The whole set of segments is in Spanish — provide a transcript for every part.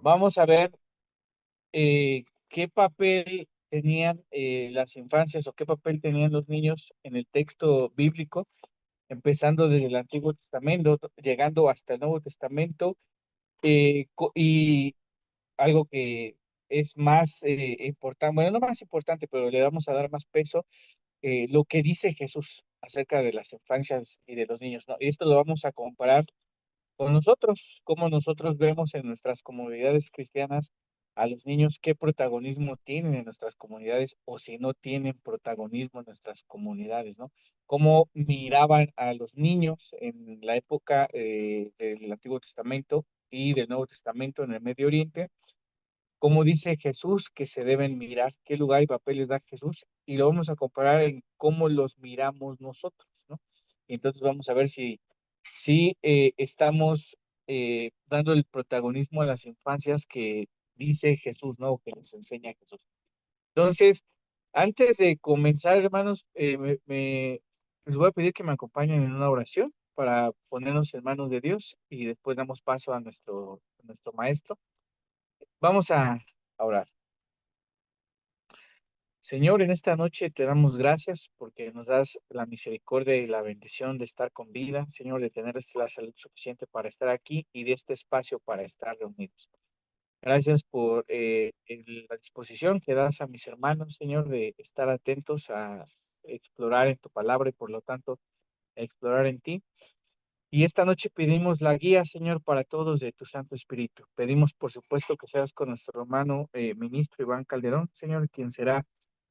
vamos a ver qué papel tenían las infancias o qué papel tenían los niños en el texto bíblico, empezando desde el Antiguo Testamento, llegando hasta el Nuevo Testamento, y algo que es más importante, bueno, no más importante, pero le vamos a dar más peso, lo que dice Jesús acerca de las infancias y de los niños, ¿no? Y esto lo vamos a comparar con nosotros, cómo nosotros vemos en nuestras comunidades cristianas a los niños, qué protagonismo tienen en nuestras comunidades o si no tienen protagonismo en nuestras comunidades, ¿no? Cómo miraban a los niños en la época del Antiguo Testamento y del Nuevo Testamento en el Medio Oriente, cómo dice Jesús que se deben mirar, qué lugar y papel les da Jesús, y lo vamos a comparar en cómo los miramos nosotros, ¿no? Y entonces vamos a ver si estamos dando el protagonismo a las infancias que dice Jesús, ¿no? Que nos enseña Jesús. Entonces, antes de comenzar, hermanos, les voy a pedir que me acompañen en una oración para ponernos en manos de Dios y después damos paso a nuestro maestro. Vamos a orar. Señor, en esta noche te damos gracias porque nos das la misericordia y la bendición de estar con vida, Señor, de tener la salud suficiente para estar aquí y de este espacio para estar reunidos. Gracias por la disposición que das a mis hermanos, Señor, de estar atentos a explorar en tu palabra y por lo tanto a explorar en ti. Y esta noche pedimos la guía, Señor, para todos de tu Santo Espíritu. Pedimos, por supuesto, que seas con nuestro hermano ministro Iván Calderón, Señor, quien será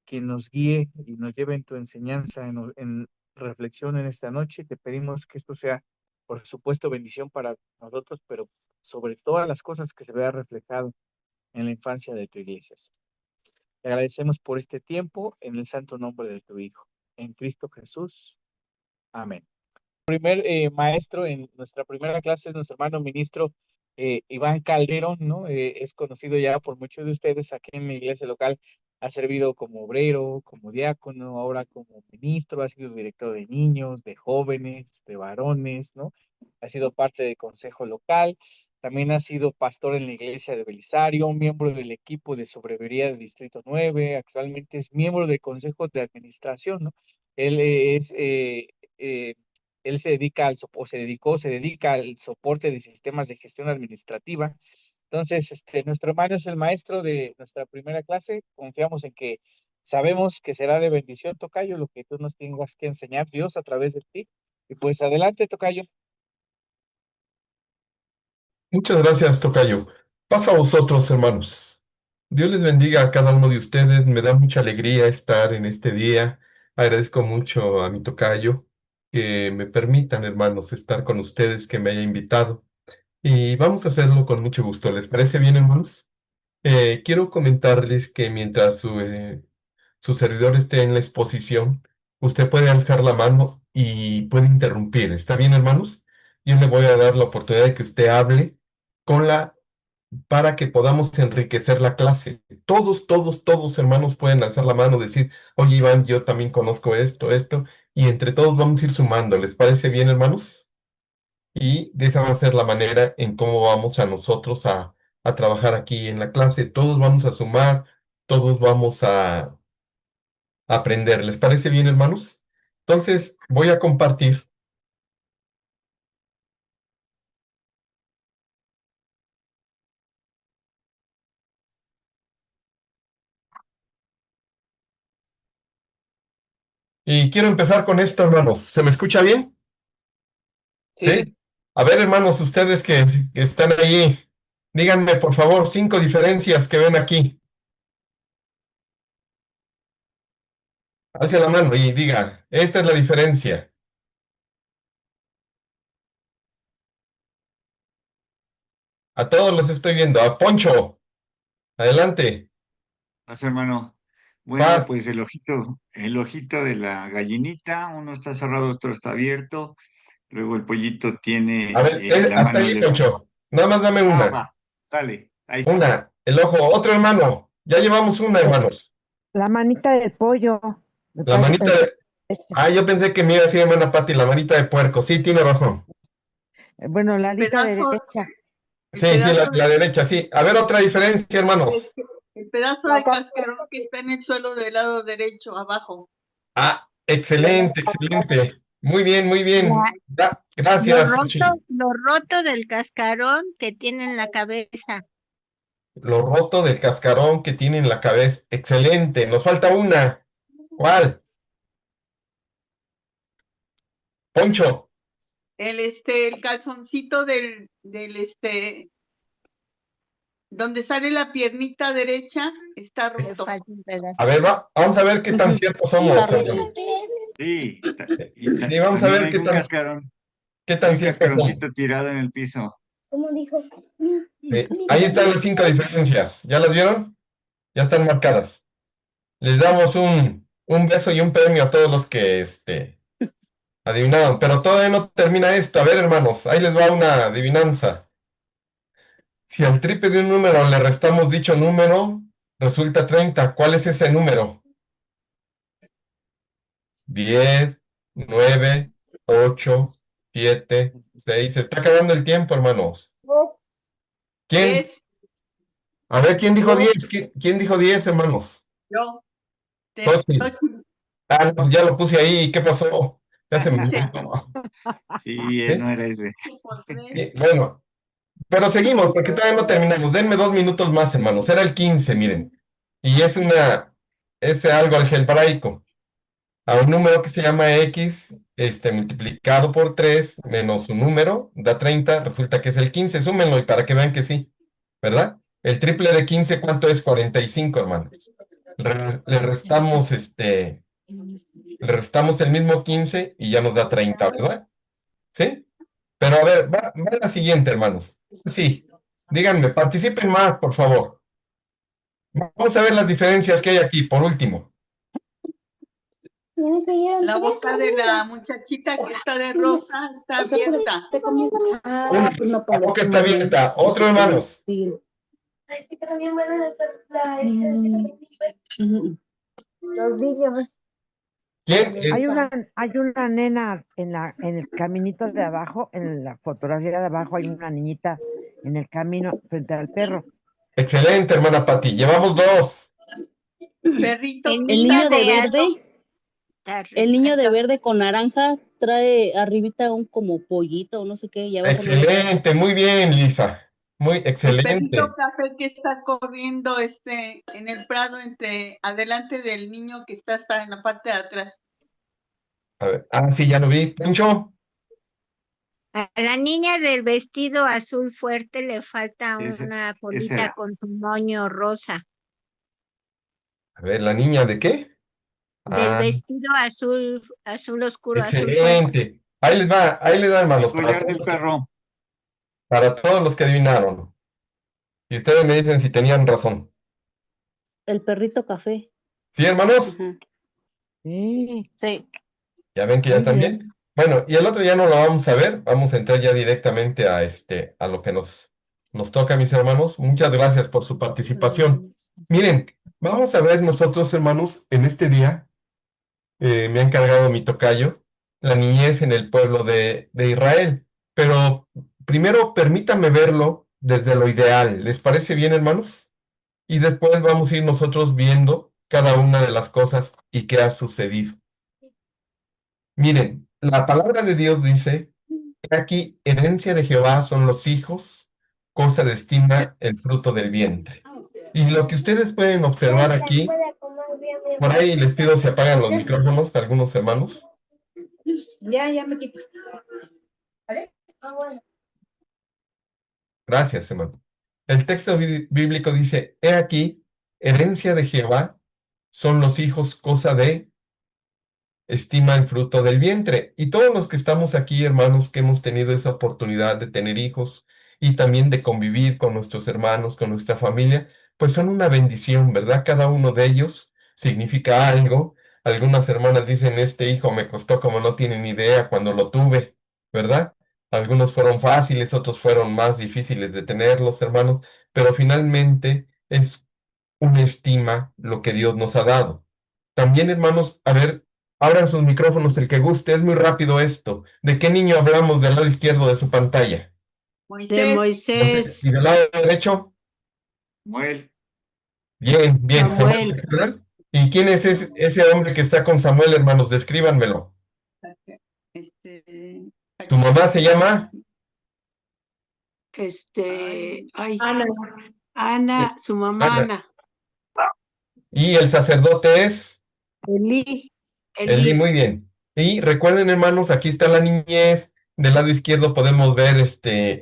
quien nos guíe y nos lleve en tu enseñanza, en reflexión en esta noche. Te pedimos que esto sea, por supuesto, bendición para nosotros, pero sobre todas las cosas que se vea reflejado en la infancia de tu iglesia. Te agradecemos por este tiempo en el santo nombre de tu Hijo. En Cristo Jesús. Amén. Primer maestro en nuestra primera clase es nuestro hermano ministro Iván Calderón, ¿no? Es conocido ya por muchos de ustedes aquí en mi iglesia local. Ha servido como obrero, como diácono, ahora como ministro, ha sido director de niños, de jóvenes, de varones, ¿no? Ha sido parte del consejo local. También ha sido pastor en la iglesia de Belisario, miembro del equipo de sobrevería del Distrito 9. Actualmente es miembro del consejo de administración, ¿no? Él eh, él se dedica se dedica al soporte de sistemas de gestión administrativa. Entonces, nuestro hermano es el maestro de nuestra primera clase. Confiamos en que sabemos que será de bendición, Tocayo, lo que tú nos tengas que enseñar, Dios, a través de ti. Y pues adelante, Tocayo. Muchas gracias, tocayo. Pasa a vosotros, hermanos. Dios les bendiga a cada uno de ustedes. Me da mucha alegría estar en este día. Agradezco mucho a mi tocayo que me permitan, hermanos, estar con ustedes, que me haya invitado. Y vamos a hacerlo con mucho gusto. ¿Les parece bien, hermanos? Quiero comentarles que mientras su servidor esté en la exposición, usted puede alzar la mano y puede interrumpir. ¿Está bien, hermanos? Yo le voy a dar la oportunidad de que usted hable con la para que podamos enriquecer la clase. Todos, hermanos, pueden alzar la mano, decir, oye, Iván, yo también conozco esto, y entre todos vamos a ir sumando. ¿Les parece bien, hermanos? Y de esa va a ser la manera en cómo vamos a nosotros a trabajar aquí en la clase. Todos vamos a sumar, todos vamos a aprender. ¿Les parece bien, hermanos? Entonces, voy a compartir. Y quiero empezar con esto, hermanos. ¿Se me escucha bien? Sí, ¿Sí? A ver, hermanos, ustedes que están ahí, díganme, por favor, 5 diferencias que ven aquí. Alce la mano y diga, esta es la diferencia. A todos los estoy viendo. A Poncho, adelante. Pasa, hermano. Bueno, Paz. pues el ojito de la gallinita, uno está cerrado, otro está abierto. Luego el pollito A tiene ver, la hasta mano ahí, del... Poncho. Nada más dame Ah, una. va, sale, ahí está. Una. El ojo. Otro hermano. Ya llevamos una, La, hermanos. la manita del pollo. Me La parece manita pensar. de... Ah, yo pensé que me iba a decir hermana Pati, la manita de puerco. Sí, tiene razón. Bueno, la alita Pedazo, derecha. El Sí, sí, pedazo la de, derecha, sí. A ver, otra diferencia, hermanos. el pedazo de cascarón que está en el suelo del lado derecho, abajo. Ah, excelente, excelente. Muy bien, muy bien. La- lo Gracias, roto, Xochitl. lo roto del cascarón que tiene en la cabeza. Lo roto del cascarón que tiene en la cabeza. Excelente. Nos falta una. ¿Cuál? Poncho. El calzoncito donde sale la piernita derecha, está Le roto. falta un pedazo. A ver, vamos a ver qué tan ciertos somos, hermanos. Sí, Sí, vamos a también ver hay un cascarón, qué hay tan un ciertos somos. cascaroncito tirado en el piso. Ahí están las 5 diferencias. ¿Ya las vieron? Ya están marcadas. Les damos un beso y un premio a todos los que adivinaron. Pero todavía no termina esto. A ver, hermanos, ahí les va una adivinanza. Si al triple de un número le restamos dicho número, resulta 30. ¿Cuál es ese número? 10, 9, 8, 7, 6. Se está acabando el tiempo, hermanos. ¿Quién? 10, A ver, ¿quién dijo yo, 10? ¿Quién dijo 10, hermanos? yo, Xochitl. Xochitl. Ah, no, ya lo puse ahí. ¿Qué pasó? Ya se me olvidó. Sí, ¿Sí? no era ese. Por tres. Bueno, pero seguimos porque todavía no terminamos. Denme 2 minutos más, hermanos. Era el 15, miren. Y es algo algebraico. A un número que se llama X, multiplicado por 3 menos un número, da 30. Resulta que es el 15. Súmenlo y para que vean que sí, ¿verdad? El triple de 15, ¿cuánto es? 45, hermanos. Le restamos, le restamos el mismo 15 y ya nos da 30, ¿verdad? ¿Sí? Pero a ver, va la siguiente, hermanos. Sí, díganme, participen más, por favor. Vamos a ver las diferencias que hay aquí, por último. La boca de la muchachita que está de rosa está abierta. Una, la boca está abierta. Otro, hermanos. Los niños. ¿Quién? Hay una nena en el caminito de abajo, en la fotografía de abajo hay una niñita en el camino frente al perro. Excelente, hermana Pati. Llevamos 2. Perrito. El El niño niño de de verde, el niño de Está- verde con naranja trae arribita un como pollito o no sé qué, y abajo no lo trae. Excelente, muy bien, Lisa. Muy El excelente. perrito café que está corriendo en el prado adelante del niño que está hasta en la parte de atrás. A ver, sí, ya lo vi. Poncho. A la niña del vestido azul fuerte le falta Ese- una ese colita era. con su moño rosa. A ver, ¿la niña de qué? Del Ah, vestido azul oscuro, azul fuerte. excelente. Ahí les va, El hermanos, collar del perro. para todos los que adivinaron. Y ustedes me dicen si tenían razón. El perrito café. ¿Sí, hermanos? Ajá. Sí, Sí. Ya ven que ya muy están bien. bien. Bueno, y el otro ya no lo vamos a ver. Vamos a entrar ya directamente a lo que nos toca, mis hermanos. Muchas gracias por su participación. Miren, vamos a ver nosotros, hermanos, en este día, me ha encargado mi tocayo, la niñez en el pueblo de Israel. Pero primero permítanme verlo desde lo ideal. ¿Les parece bien, hermanos? Y después vamos a ir nosotros viendo cada una de las cosas y qué ha sucedido. Miren, la palabra de Dios dice que aquí herencia de Jehová son los hijos, cosa de estima el fruto del vientre. Y lo que ustedes pueden observar aquí, por ahí les pido se apagan los micrófonos, algunos hermanos. Ya me quito. Gracias, hermano. El texto bíblico dice, he aquí, herencia de Jehová son los hijos, cosa de estima el fruto del vientre. Y todos los que estamos aquí, hermanos, que hemos tenido esa oportunidad de tener hijos y también de convivir con nuestros hermanos, con nuestra familia, pues son una bendición, ¿verdad? Cada uno de ellos significa algo. Algunas hermanas dicen, este hijo me costó como no tienen idea cuando lo tuve, ¿verdad? Algunos fueron fáciles, otros fueron más difíciles de tenerlos, hermanos, pero finalmente es una estima lo que Dios nos ha dado. También, hermanos, a ver, abran sus micrófonos el que guste, es muy rápido esto. ¿De qué niño hablamos del lado izquierdo de su pantalla? De Moisés. ¿Y del lado derecho? Samuel, Bien, bien. ¿Samuel se Samuel. acuerdan? ¿Y quién es ese hombre que está con Samuel, hermanos? Descríbanmelo. ¿Tu mamá se llama? Ana, su mamá Ana. Ana. ¿Y el sacerdote es? Elí. Eli, muy bien. Y recuerden, hermanos, aquí está la niñez. Del lado izquierdo podemos ver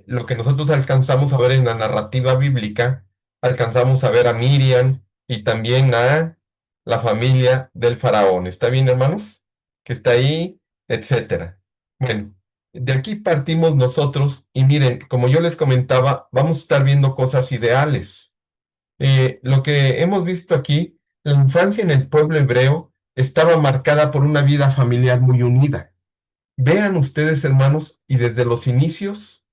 lo que nosotros alcanzamos a ver en la narrativa bíblica. Alcanzamos a ver a Miriam y también a la familia del faraón. ¿Está bien, hermanos? Que está ahí, etcétera. Bueno, de aquí partimos nosotros y miren, como yo les comentaba, vamos a estar viendo cosas ideales. Lo que hemos visto aquí, la infancia en el pueblo hebreo estaba marcada por una vida familiar muy unida. Vean ustedes, hermanos, y desde los inicios,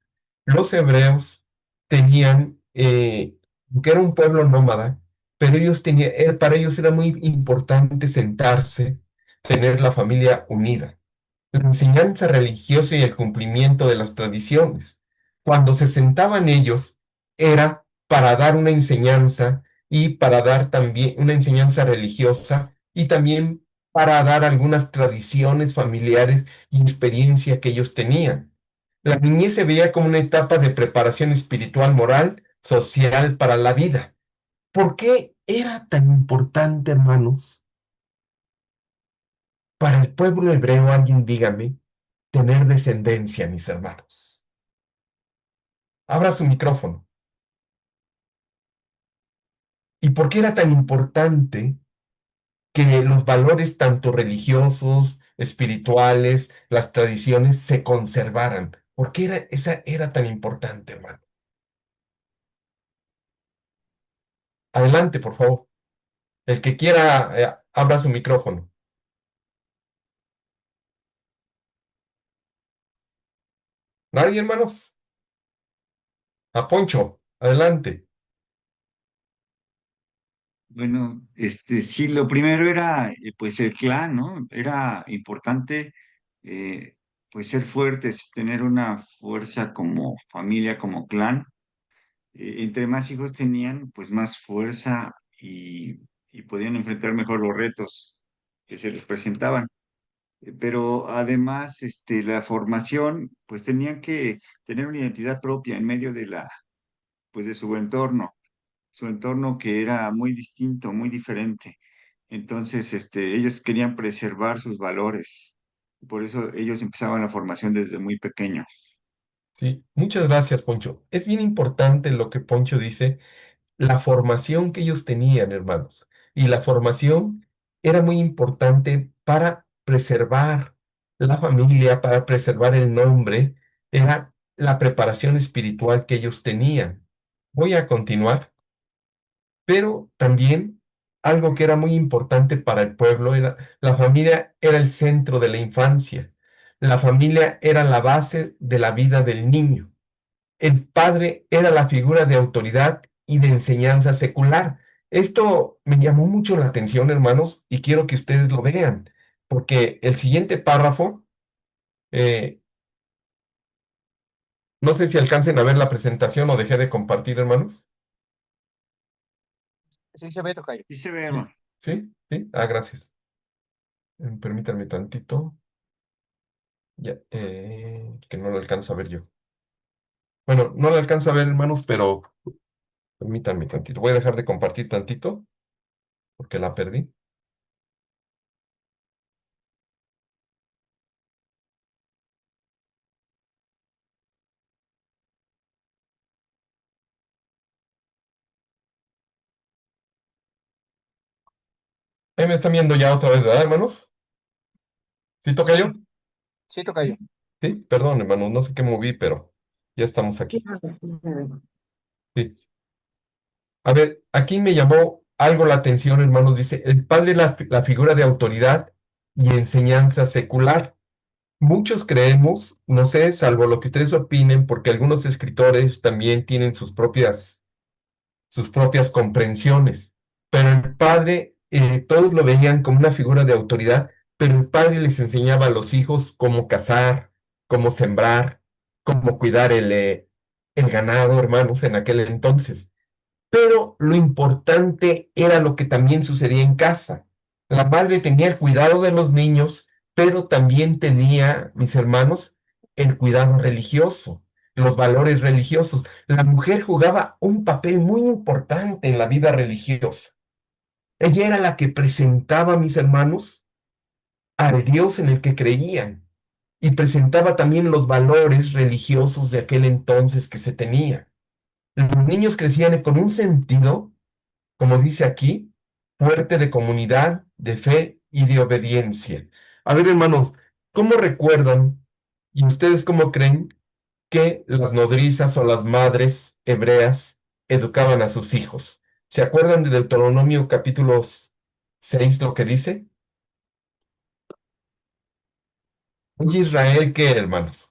los hebreos tenían, que era un pueblo nómada, pero ellos tenían, para ellos era muy importante sentarse, tener la familia unida, la enseñanza religiosa y el cumplimiento de las tradiciones. Cuando se sentaban ellos, era para dar una enseñanza y para dar también una enseñanza religiosa y también para dar algunas tradiciones familiares y experiencia que ellos tenían. La niñez se veía como una etapa de preparación espiritual, moral, social para la vida. ¿Por qué era tan importante, hermanos, para el pueblo hebreo, alguien dígame, tener descendencia, mis hermanos? Abra su micrófono. ¿Y por qué era tan importante que los valores tanto religiosos, espirituales, las tradiciones se conservaran? ¿Por qué esa era tan importante, hermano? Adelante, por favor. El que quiera, abra su micrófono. ¿Nadie, hermanos? A Poncho, adelante. bueno, sí, lo primero era pues el clan, ¿no? Era importante eh, pues ser fuertes, tener una fuerza como familia, como clan. Entre más hijos tenían, pues más fuerza y podían enfrentar mejor los retos que se les presentaban. Pero además, la formación, pues tenían que tener una identidad propia en medio de pues de su entorno que era muy distinto, muy diferente. Entonces, ellos querían preservar sus valores. Por eso ellos empezaban la formación desde muy pequeños. Sí, muchas gracias, Poncho. Es bien importante lo que Poncho dice, la formación que ellos tenían, hermanos. Y la formación era muy importante para preservar la familia, para preservar el nombre. Era la preparación espiritual que ellos tenían. Voy a continuar, pero también algo que era muy importante para el pueblo era la familia era el centro de la infancia. La familia era la base de la vida del niño. El padre era la figura de autoridad y de enseñanza secular. Esto me llamó mucho la atención, hermanos, y quiero que ustedes lo vean, porque el siguiente párrafo, eh, no sé si alcancen a ver la presentación o dejé de compartir, hermanos. Sí, se ve, tocayo. Y se ve, Sí, hermano. sí, sí. Ah, gracias. Permítanme tantito. Ya, que no lo alcanzo a ver yo. Bueno, no lo alcanzo a ver, hermanos, pero permítanme tantito. Voy a dejar de compartir tantito porque la perdí. Ahí me están viendo ya otra vez, ¿verdad, hermanos? ¿Sí toca yo? Sí, sí, tocayo. Sí, perdón, hermanos, no sé qué moví, pero ya estamos aquí. Sí. A ver, aquí me llamó algo la atención, hermanos. Dice, el padre es la figura de autoridad y enseñanza secular. Muchos creemos, no sé, salvo lo que ustedes opinen, porque algunos escritores también tienen sus propias comprensiones. Pero el padre, todos lo veían como una figura de autoridad, pero el padre les enseñaba a los hijos cómo cazar, cómo sembrar, cómo cuidar el ganado, hermanos, en aquel entonces. Pero lo importante era lo que también sucedía en casa. La madre tenía el cuidado de los niños, pero también tenía, mis hermanos, el cuidado religioso, los valores religiosos. La mujer jugaba un papel muy importante en la vida religiosa. Ella era la que presentaba, mis hermanos, al Dios en el que creían y presentaba también los valores religiosos de aquel entonces que se tenía. Los niños crecían con un sentido, como dice aquí, fuerte de comunidad, de fe y de obediencia. A ver, hermanos, ¿cómo recuerdan y ustedes cómo creen que las nodrizas o las madres hebreas educaban a sus hijos? ¿Se acuerdan de Deuteronomio capítulo 6 lo que dice? Oye Israel, ¿qué, hermanos?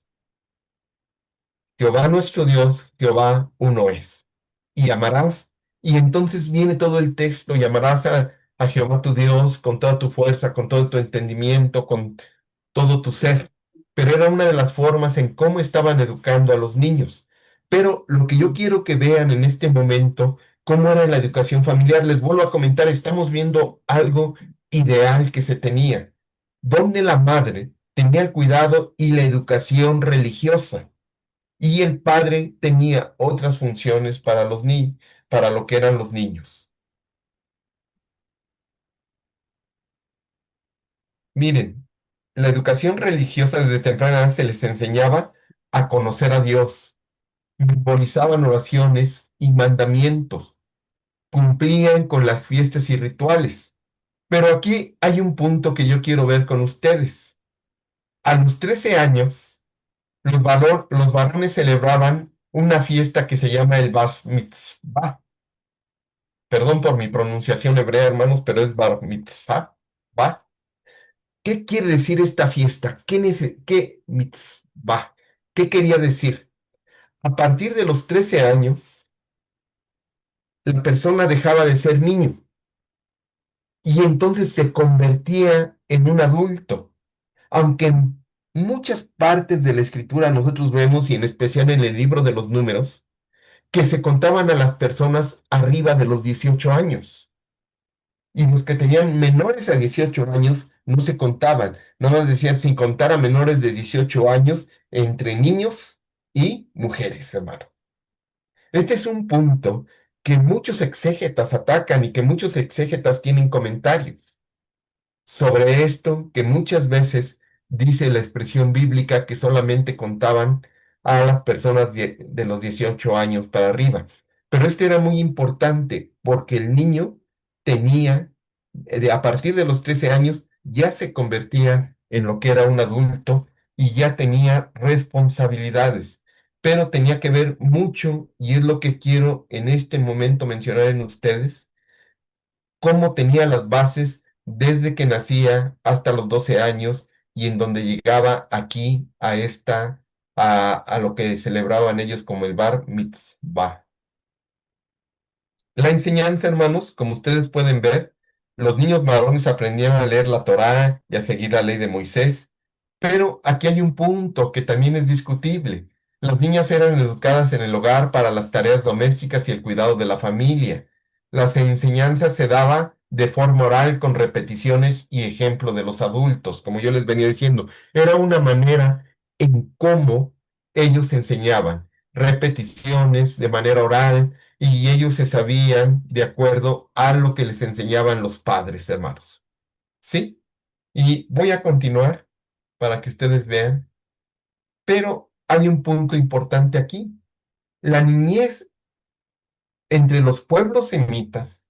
Jehová nuestro Dios, Jehová uno es. Y amarás, y entonces viene todo el texto, y amarás a Jehová tu Dios con toda tu fuerza, con todo tu entendimiento, con todo tu ser. Pero era una de las formas en cómo estaban educando a los niños. Pero lo que yo quiero que vean en este momento, cómo era la educación familiar, les vuelvo a comentar, estamos viendo algo ideal que se tenía, donde la madre tenía el cuidado y la educación religiosa y el padre tenía otras funciones para los para lo que eran los niños. Miren, la educación religiosa desde temprana edad se les enseñaba a conocer a Dios, memorizaban oraciones y mandamientos, cumplían con las fiestas y rituales. Pero aquí hay un punto que yo quiero ver con ustedes. A los 13 años, los varones celebraban una fiesta que se llama el Bas Mitzvah. Perdón por mi pronunciación hebrea, hermanos, pero es bar mitzvah. ¿Va? ¿Qué quiere decir esta fiesta? ¿Qué mitzvah? ¿Qué quería decir? A partir de los 13 años, la persona dejaba de ser niño y entonces se convertía en un adulto. Aunque en muchas partes de la escritura nosotros vemos, y en especial en el libro de los números, que se contaban a las personas arriba de los 18 años. Y los que tenían menores a 18 años no se contaban. Nada más decían sin contar a menores de 18 años entre niños y mujeres, hermano. Este es un punto que muchos exégetas atacan y que muchos exégetas tienen comentarios sobre esto, que muchas veces dice la expresión bíblica que solamente contaban a las personas de los 18 años para arriba. Pero esto era muy importante porque el niño tenía, a partir de los 13 años, ya se convertía en lo que era un adulto y ya tenía responsabilidades. Pero tenía que ver mucho, y es lo que quiero en este momento mencionar en ustedes, cómo tenía las bases desde que nacía hasta los 12 años y en donde llegaba aquí a lo que celebraban ellos como el Bar Mitzvah. La enseñanza, hermanos, como ustedes pueden ver, los niños varones aprendían a leer la Torá y a seguir la ley de Moisés, pero aquí hay un punto que también es discutible. Las niñas eran educadas en el hogar para las tareas domésticas y el cuidado de la familia. Las enseñanzas se daba de forma oral con repeticiones y ejemplo de los adultos, como yo les venía diciendo. Era una manera en cómo ellos enseñaban, repeticiones de manera oral y ellos se sabían de acuerdo a lo que les enseñaban los padres, hermanos. ¿Sí? Y voy a continuar para que ustedes vean, pero hay un punto importante aquí. La niñez entre los pueblos semitas,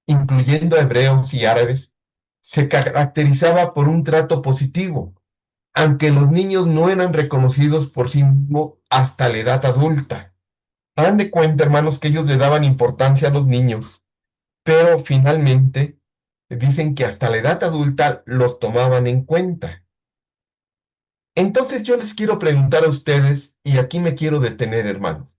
incluyendo hebreos y árabes, se caracterizaba por un trato positivo, aunque los niños no eran reconocidos por sí mismos hasta la edad adulta. Hagan de cuenta, hermanos, que ellos le daban importancia a los niños, pero finalmente dicen que hasta la edad adulta los tomaban en cuenta. Entonces yo les quiero preguntar a ustedes, y aquí me quiero detener, hermano,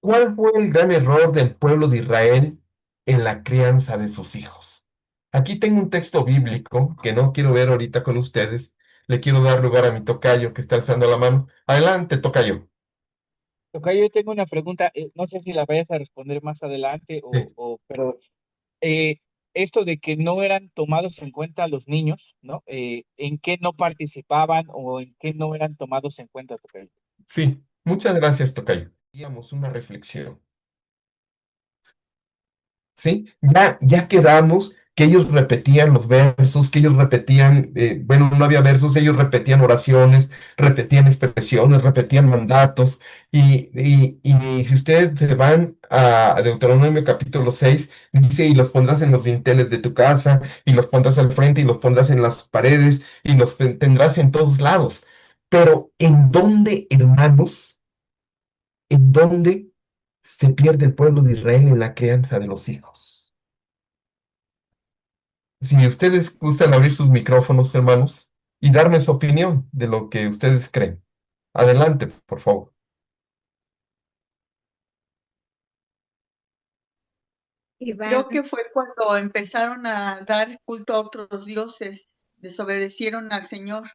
¿cuál fue el gran error del pueblo de Israel en la crianza de sus hijos? Aquí tengo un texto bíblico que no quiero ver ahorita con ustedes. Le quiero dar lugar a mi tocayo que está alzando la mano. Adelante, tocayo. Tocayo, yo tengo una pregunta, no sé si la vayas a responder más adelante, Sí, pero eh, esto de que no eran tomados en cuenta los niños, ¿no? ¿En qué no participaban o en qué no eran tomados en cuenta, Tocayo? sí, muchas gracias, tocayo. Digamos una reflexión. ¿Sí? Ya quedamos que ellos repetían los versos, que ellos repetían, bueno, no había versos, ellos repetían oraciones, repetían expresiones, repetían mandatos, y si ustedes se van a Deuteronomio capítulo 6 dice, y los pondrás en los dinteles de tu casa, y los pondrás al frente, y los pondrás en las paredes, y los tendrás en todos lados. Pero ¿en dónde, hermanos? ¿En dónde se pierde el pueblo de Israel en la crianza de los hijos? Si ustedes gustan abrir sus micrófonos, hermanos, y darme su opinión de lo que ustedes creen. Adelante, por favor. Iván, Creo que fue cuando empezaron a dar culto a otros dioses, desobedecieron al Señor.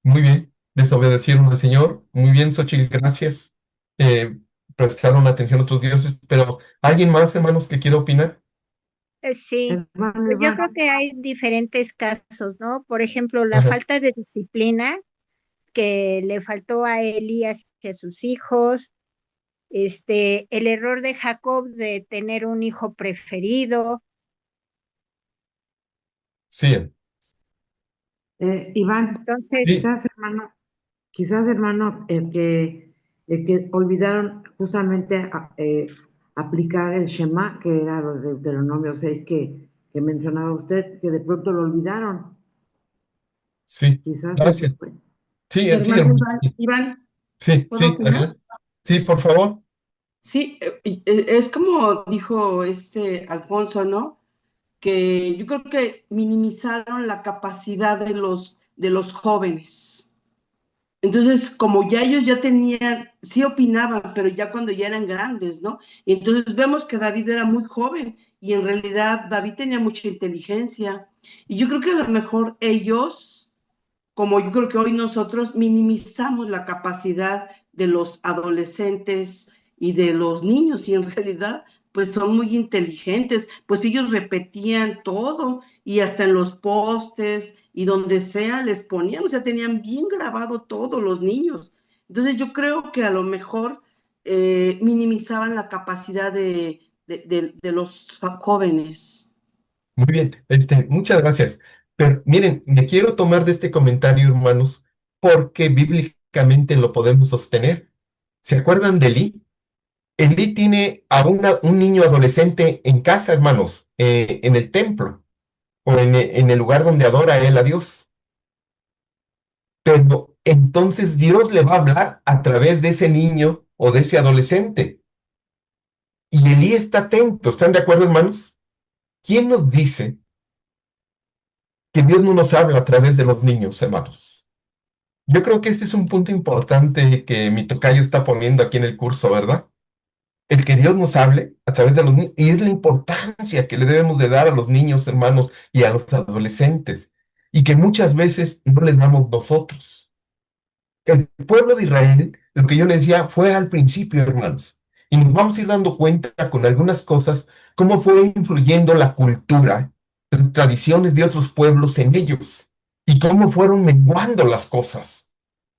Muy bien. Desobedecieron al Señor. Muy bien, Xochitl, gracias. Eh, Prestaron atención a otros dioses, pero ¿alguien más, hermanos, que quiera opinar? sí, Hermano pues yo Iván, creo que hay diferentes casos, ¿no? Por ejemplo, la Ajá. falta de disciplina que le faltó a Elías y a sus hijos, el error de Jacob de tener un hijo preferido. Sí, Iván, Entonces, sí, quizás hermano, el que olvidaron justamente aplicar el Shema, que era lo de Deuteronomio 6 que mencionaba usted, que de pronto lo olvidaron. sí. Quizás eso Gracias. fue. Sí, sí, Hermano hermano. Iván, Iván, Sí, ¿puedo sí, opinar? adelante. Sí, por favor. Sí, es como dijo Alfonso, ¿no? Que yo creo que minimizaron la capacidad de los jóvenes. Entonces, como ya ellos ya tenían, sí opinaban, pero ya cuando ya eran grandes, ¿no? Y entonces vemos que David era muy joven y en realidad David tenía mucha inteligencia. Y yo creo que a lo mejor ellos, como yo creo que hoy nosotros minimizamos la capacidad de los adolescentes y de los niños y en realidad pues son muy inteligentes, pues ellos repetían todo y hasta en los postes y donde sea les ponían, o sea, tenían bien grabado todo los niños. Entonces yo creo que a lo mejor minimizaban la capacidad de los jóvenes. Muy bien, muchas gracias. Pero miren, me quiero tomar de este comentario, hermanos, porque bíblicamente lo podemos sostener. ¿Se acuerdan de Elí? Elí tiene a un niño adolescente en casa, hermanos, en el templo o en el lugar donde adora él a Dios. Pero entonces Dios le va a hablar a través de ese niño o de ese adolescente. Y Elí está atento. ¿Están de acuerdo, hermanos? ¿Quién nos dice que Dios no nos habla a través de los niños, hermanos? Yo creo que este es un punto importante que mi tocayo está poniendo aquí en el curso, ¿verdad? El que Dios nos hable a través de los niños, y es la importancia que le debemos de dar a los niños, hermanos, y a los adolescentes, y que muchas veces no les damos nosotros. El pueblo de Israel, lo que yo les decía, fue al principio, hermanos, y nos vamos a ir dando cuenta con algunas cosas, cómo fue influyendo la cultura, las tradiciones de otros pueblos en ellos, y cómo fueron menguando las cosas.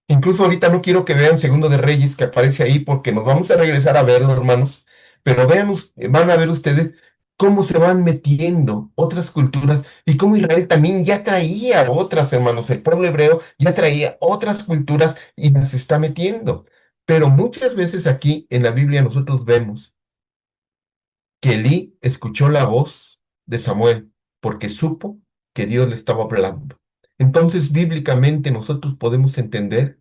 Incluso ahorita no quiero que vean Segundo de Reyes que aparece ahí porque nos vamos a regresar a verlo, hermanos. Pero vean, van a ver ustedes cómo se van metiendo otras culturas y cómo Israel también ya traía otras, hermanos. El pueblo hebreo ya traía otras culturas y las está metiendo. Pero muchas veces aquí en la Biblia nosotros vemos que Elí escuchó la voz de Samuel porque supo que Dios le estaba hablando. Entonces, bíblicamente nosotros podemos entender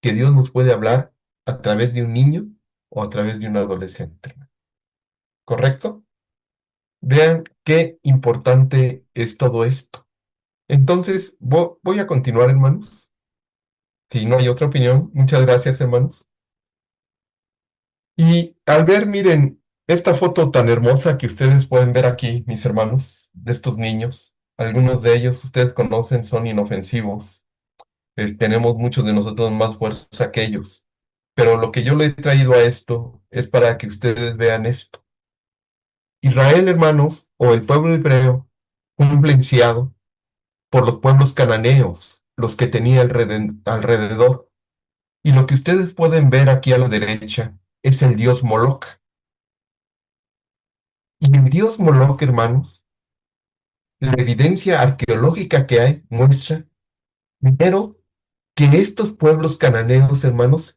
que Dios nos puede hablar a través de un niño o a través de un adolescente. ¿Correcto? Vean qué importante es todo esto. Entonces, voy a continuar, hermanos. Si no hay otra opinión, muchas gracias, hermanos. Y al ver, miren, esta foto tan hermosa que ustedes pueden ver aquí, mis hermanos, de estos niños, algunos de ellos ustedes conocen, son inofensivos. Tenemos muchos de nosotros más fuerza que ellos. pero lo que yo le he traído a esto es para que ustedes vean esto. Israel, hermanos, o el pueblo hebreo, fue influenciado por los pueblos cananeos, los que tenía alrededor. Y lo que ustedes pueden ver aquí a la derecha es el dios Moloch. Y el dios Moloch, hermanos, la evidencia arqueológica que hay muestra, primero, que estos pueblos cananeos, hermanos,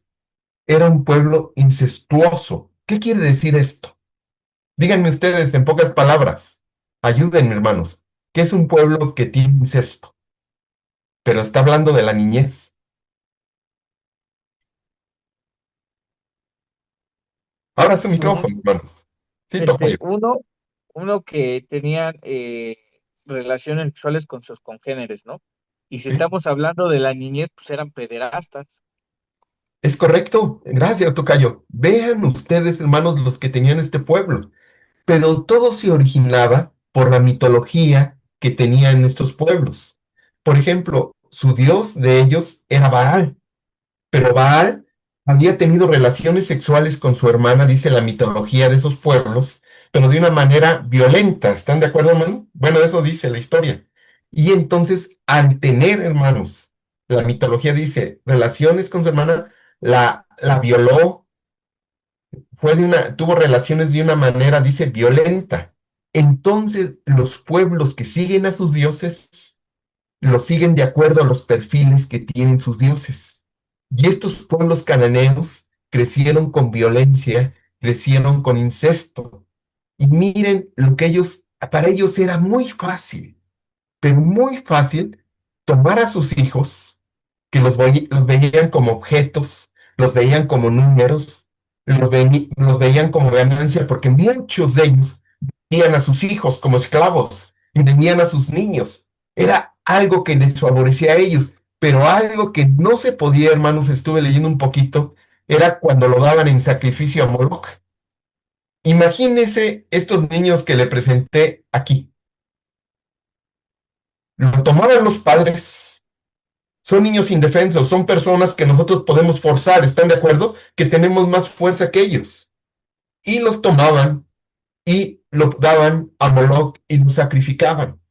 era un pueblo incestuoso. ¿Qué quiere decir esto? Díganme ustedes en pocas palabras. Ayúdenme, hermanos. ¿Qué es un pueblo que tiene incesto? Pero está hablando de la niñez. Ahora su Uno, micrófono, hermanos. Sí, tocayo. uno que tenían relaciones sexuales con sus congéneres, ¿no? Y si Sí, estamos hablando de la niñez, pues eran pederastas. es correcto. Gracias, tocayo. Vean ustedes, hermanos, los que tenían este pueblo. Pero todo se originaba por la mitología que tenían estos pueblos. Por ejemplo, su dios de ellos era Baal. Pero Baal había tenido relaciones sexuales con su hermana, dice la mitología de esos pueblos, pero de una manera violenta. ¿Están de acuerdo, hermano? Bueno, eso dice la historia. Y entonces, al tener, hermanos, la mitología dice relaciones con su hermana, la violó, tuvo relaciones de una manera, dice, violenta. Entonces, los pueblos que siguen a sus dioses los siguen de acuerdo a los perfiles que tienen sus dioses. Y estos pueblos cananeos crecieron con violencia, crecieron con incesto. Y miren lo que para ellos era muy fácil, pero muy fácil tomar a sus hijos, que los veían como objetos, los veían como números, los veían como ganancia, porque muchos de ellos vendían a sus hijos como esclavos y vendían a sus niños. Era algo que les favorecía a ellos, pero algo que no se podía, hermanos, estuve leyendo un poquito, era cuando lo daban en sacrificio a Moloch. Imagínense estos niños que le presenté aquí. Lo tomaban los padres. Son niños indefensos, son personas que nosotros podemos forzar, ¿están de acuerdo? Que tenemos más fuerza que ellos. Y los tomaban y lo daban a Moloch y lo sacrificaban.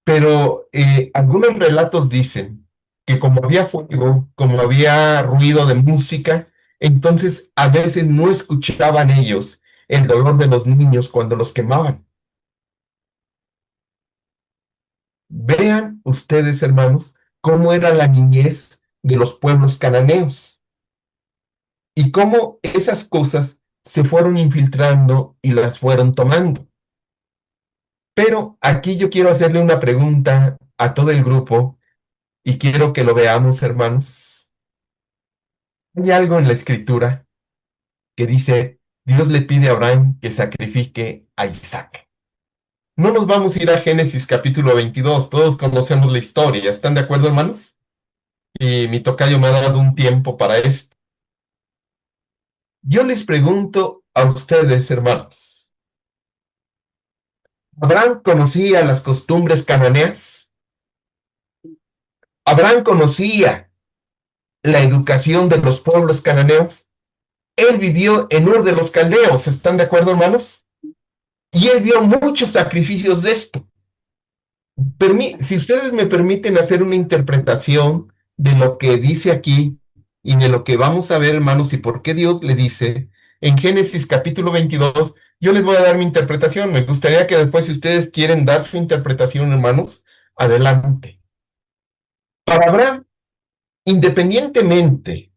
Pero algunos relatos dicen que como había fuego, como había ruido de música, entonces a veces no escuchaban ellos el dolor de los niños cuando los quemaban. Vean ustedes, hermanos, cómo era la niñez de los pueblos cananeos y cómo esas cosas se fueron infiltrando y las fueron tomando. Pero aquí yo quiero hacerle una pregunta a todo el grupo y quiero que lo veamos, hermanos. Hay algo en la escritura que dice, Dios le pide a Abraham que sacrifique a Isaac. No nos vamos a ir a Génesis capítulo 22, todos conocemos la historia, ¿están de acuerdo, hermanos? Y mi tocayo me ha dado un tiempo para esto. Yo les pregunto a ustedes, hermanos, ¿Abraham conocía las costumbres cananeas? ¿Abraham conocía la educación de los pueblos cananeos? Él vivió en Ur de los Caldeos, ¿están de acuerdo, hermanos? Y él vio muchos sacrificios de esto. Si ustedes me permiten hacer una interpretación de lo que dice aquí y de lo que vamos a ver, hermanos, y por qué Dios le dice en Génesis capítulo 22, yo les voy a dar mi interpretación. Me gustaría que después, si ustedes quieren dar su interpretación, hermanos, adelante. Para Abraham, independientemente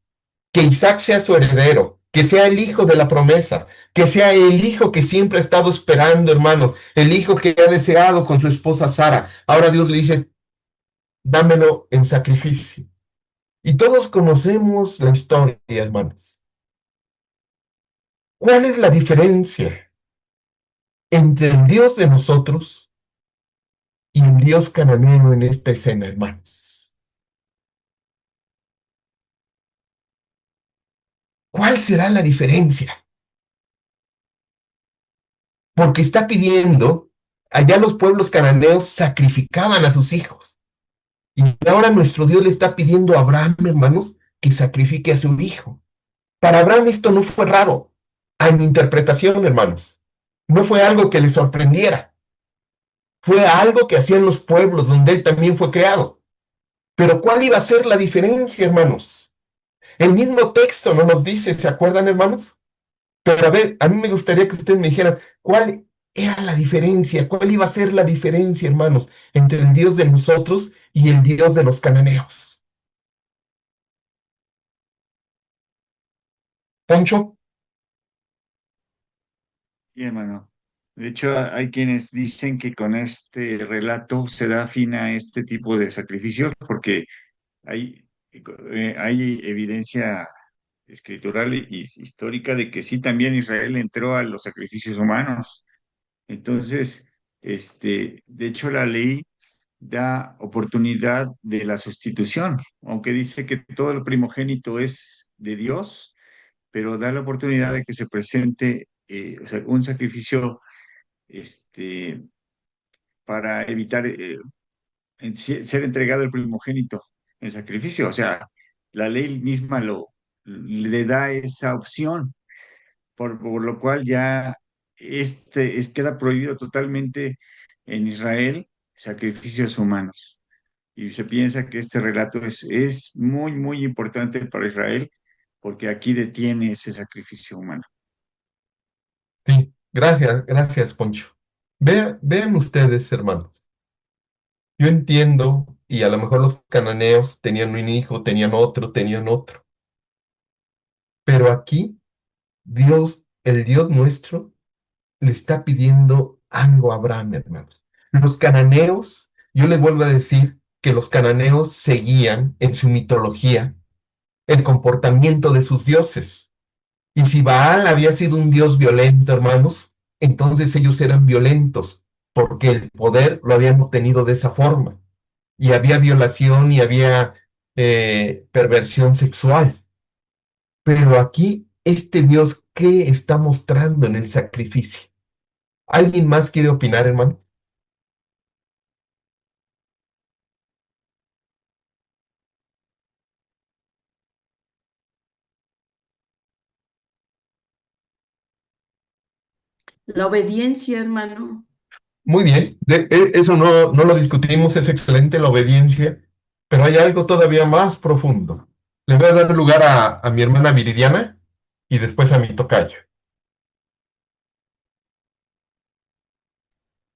que Isaac sea su heredero, que sea el hijo de la promesa, que sea el hijo que siempre ha estado esperando, hermano, el hijo que ha deseado con su esposa Sara. Ahora Dios le dice, dámelo en sacrificio. Y todos conocemos la historia, hermanos. ¿Cuál es la diferencia entre el Dios de nosotros y el Dios cananeo en esta escena, hermanos? ¿Cuál será la diferencia? Porque está pidiendo, allá los pueblos cananeos sacrificaban a sus hijos. Y ahora nuestro Dios le está pidiendo a Abraham, hermanos, que sacrifique a su hijo. Para Abraham esto no fue raro. A mi interpretación, hermanos, no fue algo que le sorprendiera. Fue algo que hacían los pueblos donde él también fue creado. Pero ¿cuál iba a ser la diferencia, hermanos? El mismo texto no nos dice, ¿se acuerdan, hermanos? Pero a ver, a mí me gustaría que ustedes me dijeran cuál era la diferencia, cuál iba a ser la diferencia, hermanos, entre el Dios de nosotros y el Dios de los cananeos. Poncho, Y hermano, de hecho hay quienes dicen que con este relato se da fin a este tipo de sacrificios porque hay, hay evidencia escritural y histórica de que sí también Israel entró a los sacrificios humanos. Entonces, de hecho la ley da oportunidad de la sustitución, aunque dice que todo el primogénito es de Dios, pero da la oportunidad de que se presente o sea, un sacrificio este, para evitar ser entregado el primogénito en sacrificio. O sea, la ley misma le da esa opción, por lo cual ya queda prohibido totalmente en Israel sacrificios humanos. Y se piensa que este relato es muy, muy importante para Israel porque aquí detiene ese sacrificio humano. sí, gracias, gracias, Poncho. Vean ustedes, hermanos. Yo entiendo, y a lo mejor los cananeos tenían un hijo, tenían otro, pero aquí Dios, el Dios nuestro, le está pidiendo algo a Abraham, hermanos. Los cananeos, yo les vuelvo a decir que los cananeos seguían en su mitología el comportamiento de sus dioses. Y si Baal había sido un dios violento, hermanos, entonces ellos eran violentos, porque el poder lo habían obtenido de esa forma. Y había violación y había perversión sexual. Pero aquí, este Dios, ¿qué está mostrando en el sacrificio? ¿Alguien más quiere opinar, hermano? La obediencia, hermano. Muy bien, eso no lo discutimos, es excelente la obediencia, pero hay algo todavía más profundo. Le voy a dar lugar a mi hermana Viridiana y después a mi tocayo.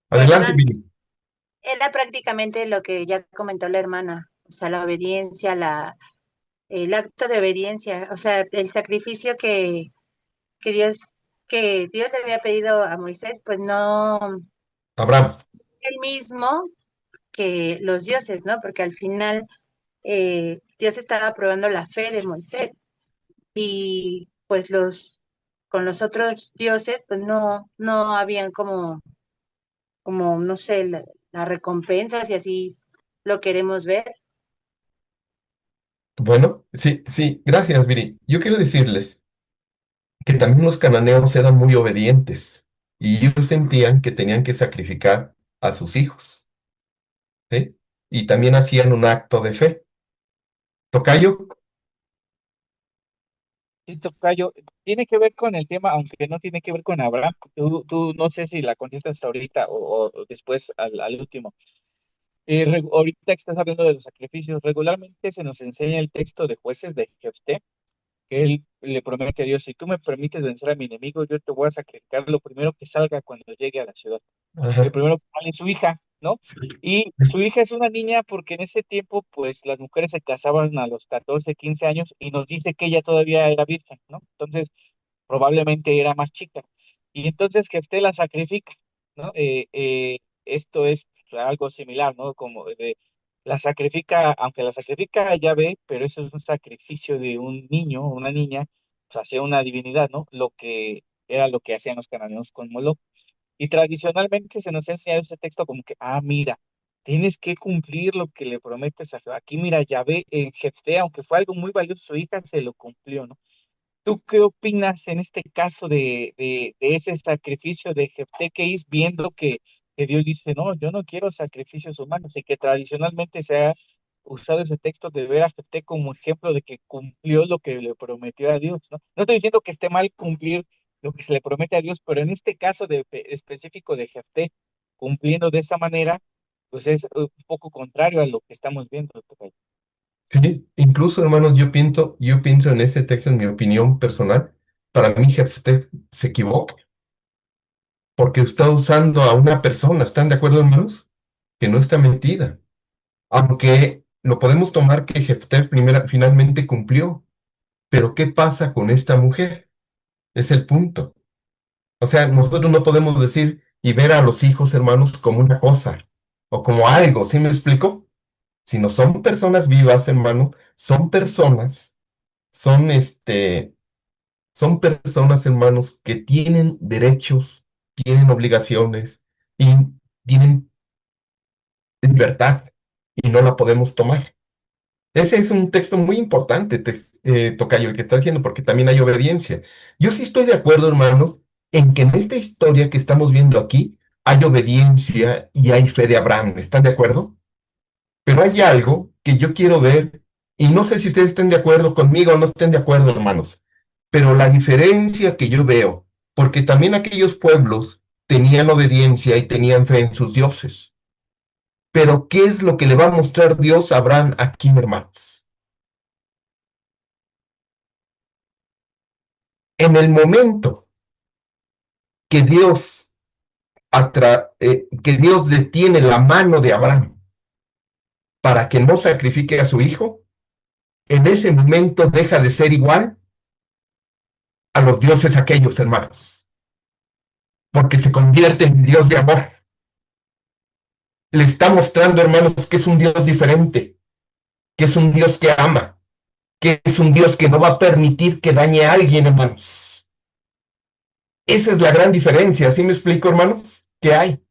Adelante, Perdón, Viri. era prácticamente lo que ya comentó la hermana, o sea, la obediencia, el acto de obediencia, o sea, el sacrificio que Dios, que Dios le había pedido a Moisés, pues no Abraham. el mismo que los dioses, ¿no? Porque al final Dios estaba probando la fe de Moisés y pues con los otros dioses, pues no habían como, no sé, las recompensas y así lo queremos ver. Bueno, sí, sí, gracias, Viri. Yo quiero decirles que también los cananeos eran muy obedientes y ellos sentían que tenían que sacrificar a sus hijos, ¿sí? Y también hacían un acto de fe. Tocayo, Sí, tocayo, tiene que ver con el tema, aunque no tiene que ver con Abraham. Tú no sé si la contestas ahorita o después al último. Ahorita que estás hablando de los sacrificios, regularmente se nos enseña el texto de Jueces de Jefté, que él le promete a Dios, si tú me permites vencer a mi enemigo, yo te voy a sacrificar lo primero que salga cuando llegue a la ciudad. El ajá, primero que sale es su hija, ¿no? sí, Y su hija es una niña porque en ese tiempo, pues las mujeres se casaban a los 14 15 años y nos dice que ella todavía era virgen, ¿no? Entonces, probablemente era más chica. Y entonces Jefté la sacrifica, ¿no? Esto es algo similar, ¿no? Como la sacrifica, aunque la sacrifica a Yahvé, pero eso es un sacrificio de un niño o una niña, pues hacia una divinidad, ¿no? Lo que era lo que hacían los cananeos con Moloch. Y tradicionalmente se nos ha enseñado ese texto como que, mira, tienes que cumplir lo que le prometes a Jehová. Aquí, mira, Yahvé en Jefté, aunque fue algo muy valioso, su hija se lo cumplió, ¿no? ¿Tú qué opinas en este caso de ese sacrificio de Jefté que es viendo que Dios dice, no, yo no quiero sacrificios humanos y que tradicionalmente se ha usado ese texto de ver a Jefté como ejemplo de que cumplió lo que le prometió a Dios, ¿no? No estoy diciendo que esté mal cumplir lo que se le promete a Dios, pero en este caso específico de Jefté, cumpliendo de esa manera, pues es un poco contrario a lo que estamos viendo. Tocayo. Sí, incluso, hermanos, yo pienso en ese texto, en mi opinión personal, para mí Jefté se equivoca, porque está usando a una persona, ¿están de acuerdo, hermanos? Que no está metida. Aunque lo podemos tomar que Jefté finalmente cumplió, pero ¿qué pasa con esta mujer? Es el punto. O sea, nosotros no podemos decir y ver a los hijos, hermanos, como una cosa o como algo, ¿sí me explico? Sino son personas vivas, hermano, son personas, son son personas, hermanos, que tienen derechos, tienen obligaciones y tienen libertad y no la podemos tomar. Ese es un texto muy importante, Tocayo, el que está haciendo, porque también hay obediencia. Yo sí estoy de acuerdo, hermano, en que en esta historia que estamos viendo aquí hay obediencia y hay fe de Abraham. ¿Están de acuerdo? Pero hay algo que yo quiero ver, y no sé si ustedes estén de acuerdo conmigo o no estén de acuerdo, hermanos, pero la diferencia que yo veo, porque también aquellos pueblos tenían obediencia y tenían fe en sus dioses. Pero ¿qué es lo que le va a mostrar Dios a Abraham aquí, hermanos? En el momento que que Dios detiene la mano de Abraham para que no sacrifique a su hijo, en ese momento deja de ser igual a los dioses aquellos, hermanos, porque se convierte en Dios de amor. Le está mostrando, hermanos, que es un Dios diferente, que es un Dios que ama, que es un Dios que no va a permitir que dañe a alguien, hermanos. Esa es la gran diferencia, ¿sí me explico, hermanos? ¿Qué hay?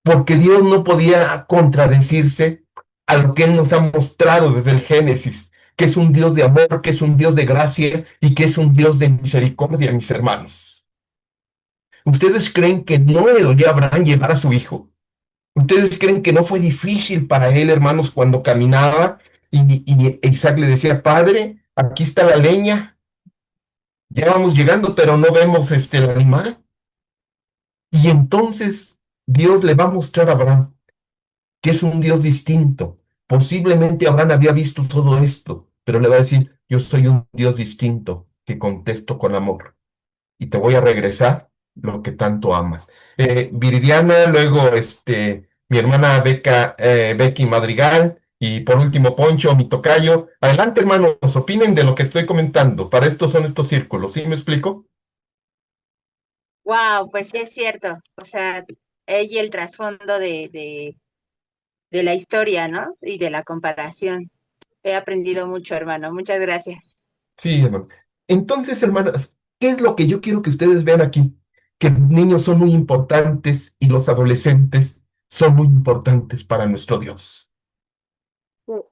Porque Dios no podía contradecirse a lo que Él nos ha mostrado desde el Génesis, que es un Dios de amor, que es un Dios de gracia y que es un Dios de misericordia, mis hermanos. ¿Ustedes creen que no le dolió a Abraham llevar a su hijo? ¿Ustedes creen que no fue difícil para él, hermanos, cuando caminaba y Isaac le decía, Padre, aquí está la leña, ya vamos llegando, pero no vemos el animal? Y entonces Dios le va a mostrar a Abraham que es un Dios distinto. Posiblemente Abraham había visto todo esto, pero le va a decir, yo soy un Dios distinto que contesto con amor y te voy a regresar lo que tanto amas. Viridiana, luego mi hermana Becky Madrigal y por último Poncho, mi tocayo. Adelante, hermanos, opinen de lo que estoy comentando. Para esto son estos círculos, ¿sí me explico? Wow, pues sí es cierto. O sea, y el trasfondo de la historia, ¿no? Y de la comparación. He aprendido mucho, hermano. Muchas gracias. Sí, hermano. Entonces, hermanas, ¿qué es lo que yo quiero que ustedes vean aquí? Que los niños son muy importantes y los adolescentes son muy importantes para nuestro Dios.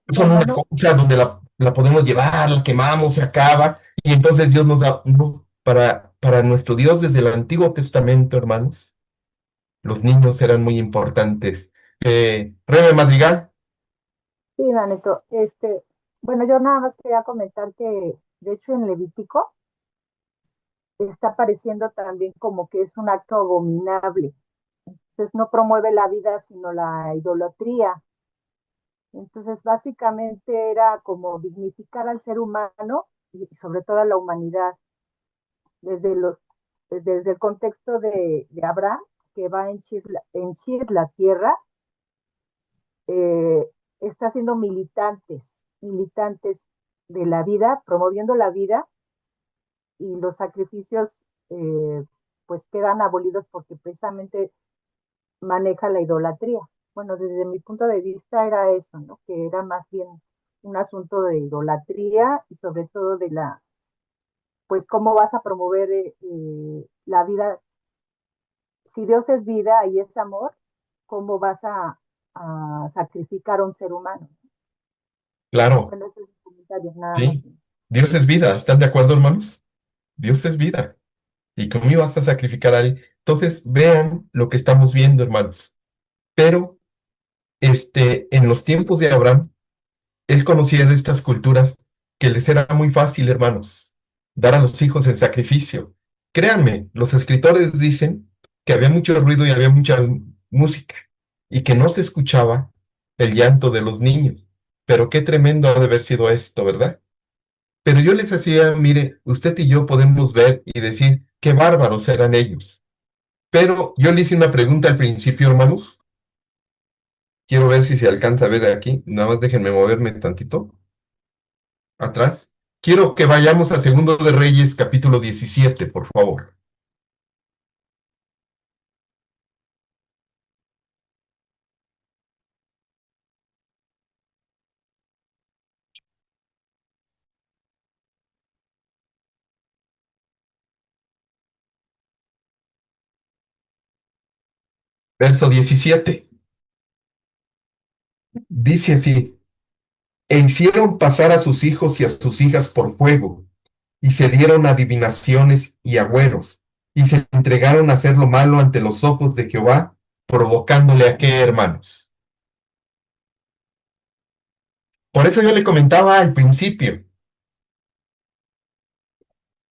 Son una Hermano, cosa donde la podemos llevar, la quemamos, se acaba, y entonces Dios nos da, no, para nuestro Dios desde el Antiguo Testamento, hermanos, los niños eran muy importantes. Rebe Madrigal, Sí, Danito, bueno, yo nada más quería comentar que, de hecho, en Levítico está apareciendo también como que es un acto abominable. Entonces no promueve la vida, sino la idolatría. Entonces, básicamente era como dignificar al ser humano y sobre todo a la humanidad, desde desde el contexto de Abraham, que va a henchir la tierra, eh, está haciendo militantes de la vida, promoviendo la vida y los sacrificios pues quedan abolidos porque precisamente maneja la idolatría. Bueno, desde mi punto de vista era eso, ¿no? Que era más bien un asunto de idolatría y sobre todo de pues cómo vas a promover la vida. Si Dios es vida y es amor, ¿cómo vas a sacrificar a un ser humano? claro, Bueno, ese es mi comentario, nada más. sí, Dios es vida, ¿están de acuerdo, hermanos? Dios es vida. ¿Y cómo ibas a sacrificar a alguien? Entonces, vean lo que estamos viendo, hermanos. Pero en los tiempos de Abraham, él conocía de estas culturas que les era muy fácil, hermanos, dar a los hijos en sacrificio. Créanme, los escritores dicen que había mucho ruido y había mucha música y que no se escuchaba el llanto de los niños. Pero qué tremendo ha de haber sido esto, ¿verdad? Pero yo les hacía, mire, usted y yo podemos ver y decir qué bárbaros eran ellos. Pero yo le hice una pregunta al principio, hermanos. Quiero ver si se alcanza a ver aquí. Nada más déjenme moverme tantito atrás. Quiero que vayamos a Segundo de Reyes, capítulo 17, por favor. Verso 17. Dice así: e hicieron pasar a sus hijos y a sus hijas por fuego, y se dieron adivinaciones y agüeros, y se entregaron a hacer lo malo ante los ojos de Jehová, provocándole a qué, hermanos. Por eso yo le comentaba al principio,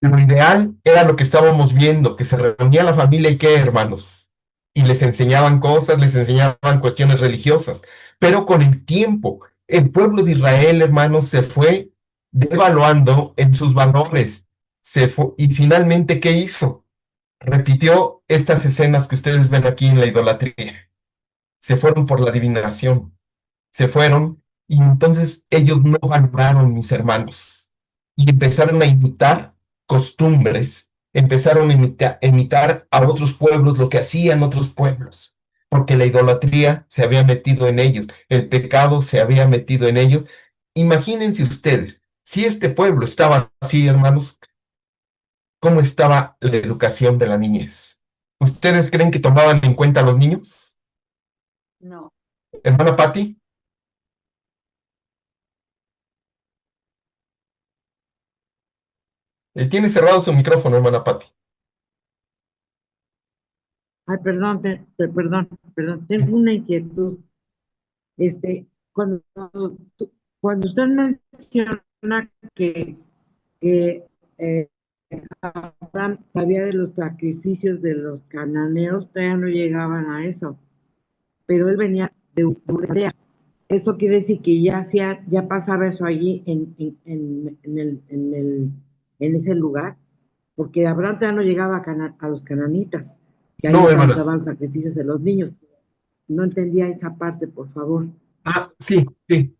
lo ideal era lo que estábamos viendo, que se reunía la familia y qué, hermanos, y les enseñaban cosas, les enseñaban cuestiones religiosas, pero con el tiempo, el pueblo de Israel, hermanos, se fue devaluando en sus valores, y finalmente, ¿qué hizo? Repitió estas escenas que ustedes ven aquí en la idolatría. Se fueron por la adivinación, se fueron, y entonces ellos no valoraron, mis hermanos, y empezaron a imitar costumbres, empezaron a imitar a otros pueblos lo que hacían otros pueblos, porque la idolatría se había metido en ellos, el pecado se había metido en ellos. Imagínense ustedes, si este pueblo estaba así, hermanos, ¿cómo estaba la educación de la niñez? ¿Ustedes creen que tomaban en cuenta a los niños? No. Hermana Patti. Tiene cerrado su micrófono, hermana Patti. Ay, perdón, perdón, tengo una inquietud. Cuando, cuando usted menciona que Abraham sabía de los sacrificios de los cananeos, todavía no llegaban a eso, pero él venía de Urea. Eso quiere decir que ya pasaba eso allí en ese lugar, porque Abraham todavía no llegaba a los cananitas, que ahí No, es donde hermana. estaban los sacrificios de los niños. No entendía esa parte, por favor. Sí.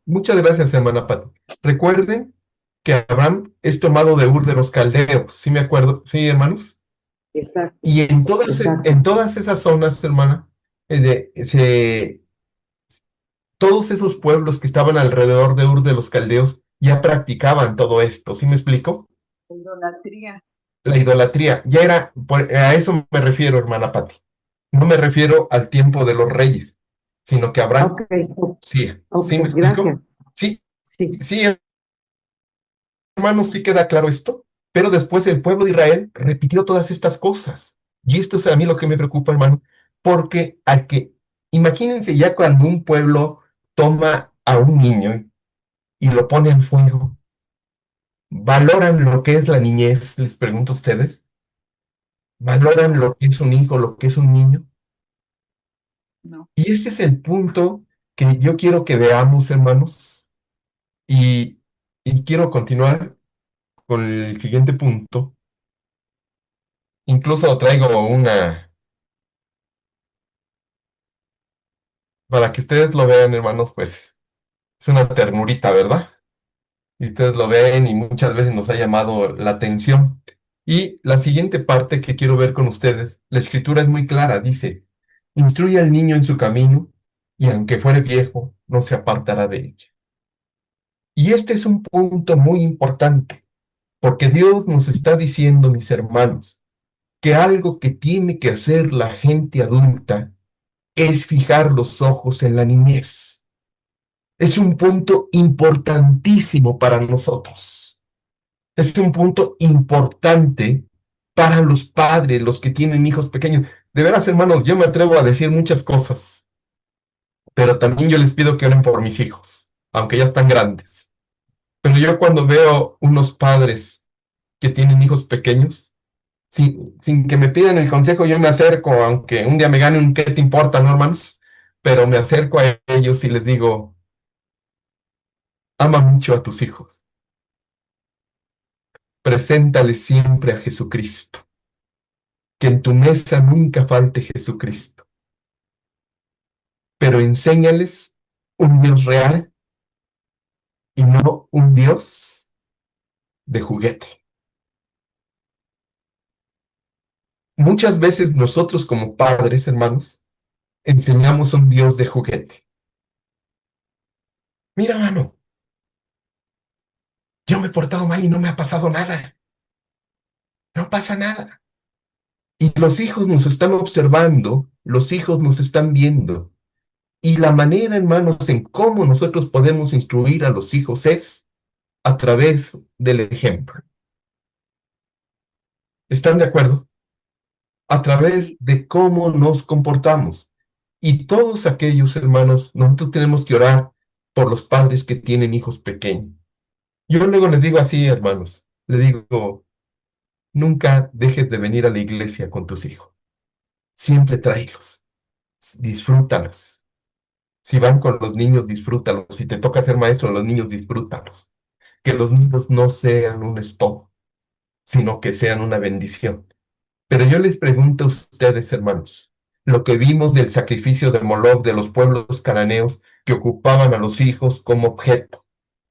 Muchas gracias, hermana Patti. Recuerden que Abraham es tomado de Ur de los Caldeos. ¿Sí me acuerdo? ¿Sí, hermanos? Exacto. Y en todas esas zonas, hermana, todos esos pueblos que estaban alrededor de Ur de los Caldeos ya practicaban todo esto. ¿Sí me explico? Idolatría. La idolatría. Ya era, a eso me refiero, hermana Patti. No me refiero al tiempo de los reyes, sino que Abraham. Sí, ¿sí me explico? Gracias. Sí, hermanos, sí queda claro esto. Pero después el pueblo de Israel repitió todas estas cosas. Y esto es a mí lo que me preocupa, hermano, porque imagínense ya cuando un pueblo toma a un niño y lo pone en fuego, ¿valoran lo que es la niñez? Les pregunto a ustedes. ¿Valoran lo que es un hijo, lo que es un niño? No. Y ese es el punto que yo quiero que veamos, hermanos, y quiero continuar con el siguiente punto. Incluso traigo para que ustedes lo vean, hermanos, pues es una ternurita, ¿verdad? Y ustedes lo ven y muchas veces nos ha llamado la atención. Y la siguiente parte que quiero ver con ustedes, la escritura es muy clara, dice: instruye al niño en su camino, y aunque fuere viejo, no se apartará de ella. Y este es un punto muy importante, porque Dios nos está diciendo, mis hermanos, que algo que tiene que hacer la gente adulta es fijar los ojos en la niñez. Es un punto importantísimo para nosotros. Es un punto importante para los padres, los que tienen hijos pequeños. De veras, hermanos, yo me atrevo a decir muchas cosas. pero también yo les pido que oren por mis hijos, aunque ya están grandes. Pero yo cuando veo unos padres que tienen hijos pequeños, sin que me pidan el consejo, yo me acerco, aunque un día me gane un ¿qué te importa, no, hermanos? Pero me acerco a ellos y les digo, ama mucho a tus hijos, preséntales siempre a Jesucristo, que en tu mesa nunca falte Jesucristo, pero enséñales un Dios real y no un Dios de juguete. Muchas veces nosotros como padres, hermanos, enseñamos un Dios de juguete. Mira, mano, yo me he portado mal y no me ha pasado nada. No pasa nada. Y los hijos nos están observando, los hijos nos están viendo. Y la manera, hermanos, en cómo nosotros podemos instruir a los hijos es a través del ejemplo. ¿Están de acuerdo? A través de cómo nos comportamos. Y todos aquellos, hermanos, nosotros tenemos que orar por los padres que tienen hijos pequeños. Yo luego les digo así, hermanos, les digo, nunca dejes de venir a la iglesia con tus hijos. Siempre tráelos, disfrútalos. Si van con los niños, disfrútalos. Si te toca ser maestro de los niños, disfrútalos. Que los niños no sean un estorbo, sino que sean una bendición. Pero yo les pregunto a ustedes, hermanos, lo que vimos del sacrificio de Moloc de los pueblos cananeos que ocupaban a los hijos como objeto.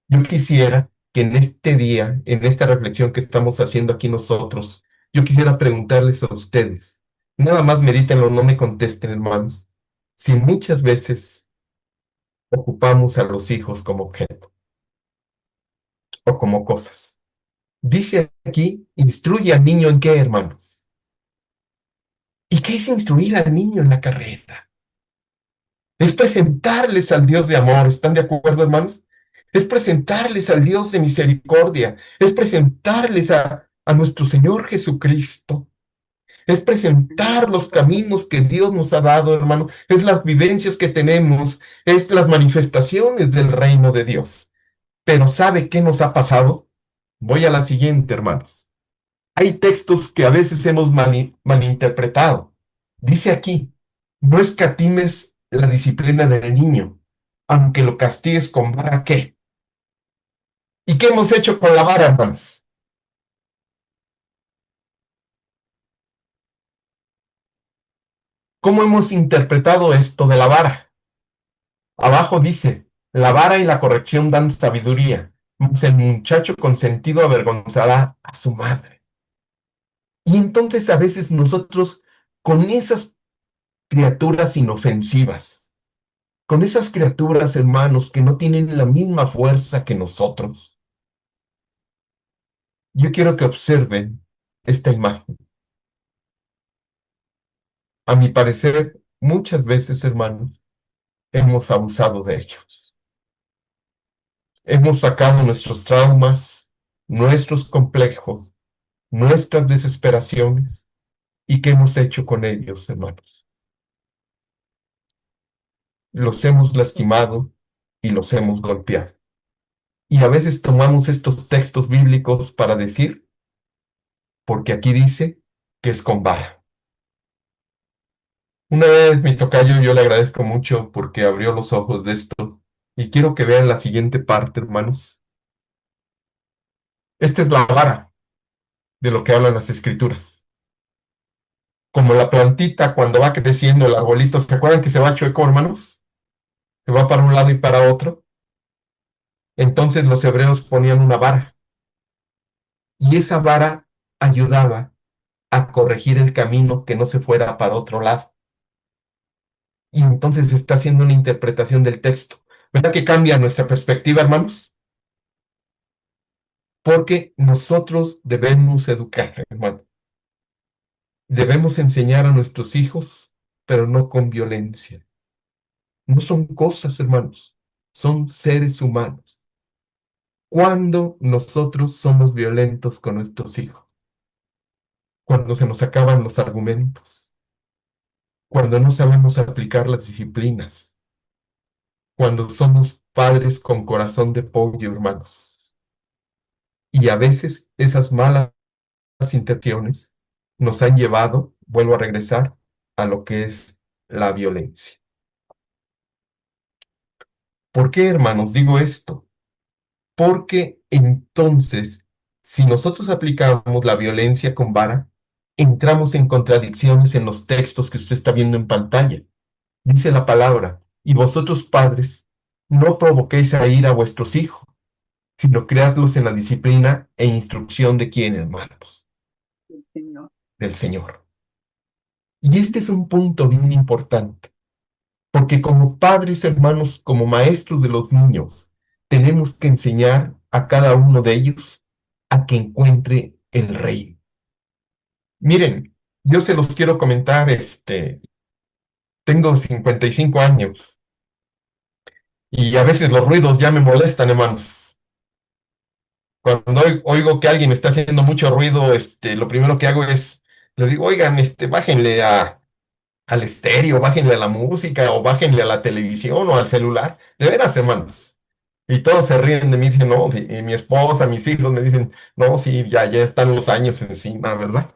Yo quisiera que en este día, en esta reflexión que estamos haciendo aquí nosotros, yo quisiera preguntarles a ustedes, nada más medítenlo, no me contesten, hermanos, si muchas veces ocupamos a los hijos como objeto o como cosas. Dice aquí, instruye al niño en qué, hermanos. ¿Y qué es instruir al niño en la carrera? Es presentarles al Dios de amor, ¿están de acuerdo, hermanos? Es presentarles al Dios de misericordia, es presentarles a nuestro Señor Jesucristo, es presentar los caminos que Dios nos ha dado, hermano, es las vivencias que tenemos, es las manifestaciones del reino de Dios. Pero ¿sabe qué nos ha pasado? Voy a la siguiente, hermanos. Hay textos que a veces hemos malinterpretado. Dice aquí, no escatimes la disciplina del niño, aunque lo castigues con vara, ¿qué? ¿Y qué hemos hecho con la vara, hermanos? ¿Cómo hemos interpretado esto de la vara? Abajo dice, la vara y la corrección dan sabiduría, mas el muchacho consentido avergonzará a su madre. Y entonces a veces nosotros, con esas criaturas inofensivas, con esas criaturas, hermanos, que no tienen la misma fuerza que nosotros, yo quiero que observen esta imagen. A mi parecer, muchas veces, hermanos, hemos abusado de ellos. Hemos sacado nuestros traumas, nuestros complejos, nuestras desesperaciones. ¿Y qué hemos hecho con ellos, hermanos? Los hemos lastimado y los hemos golpeado. Y a veces tomamos estos textos bíblicos para decir, porque aquí dice que es con vara. Una vez mi tocayo, yo le agradezco mucho porque abrió los ojos de esto. Y quiero que vean la siguiente parte, hermanos. Esta es la vara de lo que hablan las escrituras. Como la plantita cuando va creciendo el arbolito, ¿se acuerdan que se va chueco, hermanos? Se va para un lado y para otro. Entonces los hebreos ponían una vara. Y esa vara ayudaba a corregir el camino que no se fuera para otro lado. Y entonces se está haciendo una interpretación del texto. ¿Verdad que cambia nuestra perspectiva, hermanos? Porque nosotros debemos educar, hermano. Debemos enseñar a nuestros hijos, pero no con violencia. No son cosas, hermanos, son seres humanos. ¿Cuándo nosotros somos violentos con nuestros hijos? Cuando se nos acaban los argumentos, cuando no sabemos aplicar las disciplinas, cuando somos padres con corazón de pollo, hermanos. Y a veces esas malas intenciones nos han llevado, vuelvo a regresar, a lo que es la violencia. ¿Por qué, hermanos, digo esto? Porque entonces, si nosotros aplicamos la violencia con vara, entramos en contradicciones en los textos que usted está viendo en pantalla. Dice la palabra, y vosotros padres, no provoquéis a ira a vuestros hijos, sino criadlos en la disciplina e instrucción de quién, hermanos, Señor. del Señor. Y este es un punto bien importante, porque como padres, hermanos, como maestros de los niños, tenemos que enseñar a cada uno de ellos a que encuentre el reino. Miren, yo se los quiero comentar, tengo 55 años y a veces los ruidos ya me molestan, hermanos. Cuando oigo que alguien está haciendo mucho ruido, lo primero que hago es, le digo, oigan, bájenle al estéreo, bájenle a la música, o bájenle a la televisión o al celular. De veras, hermanos. Y todos se ríen de mí, dicen, no, y mi esposa, mis hijos me dicen, no, sí, ya están los años encima, ¿verdad?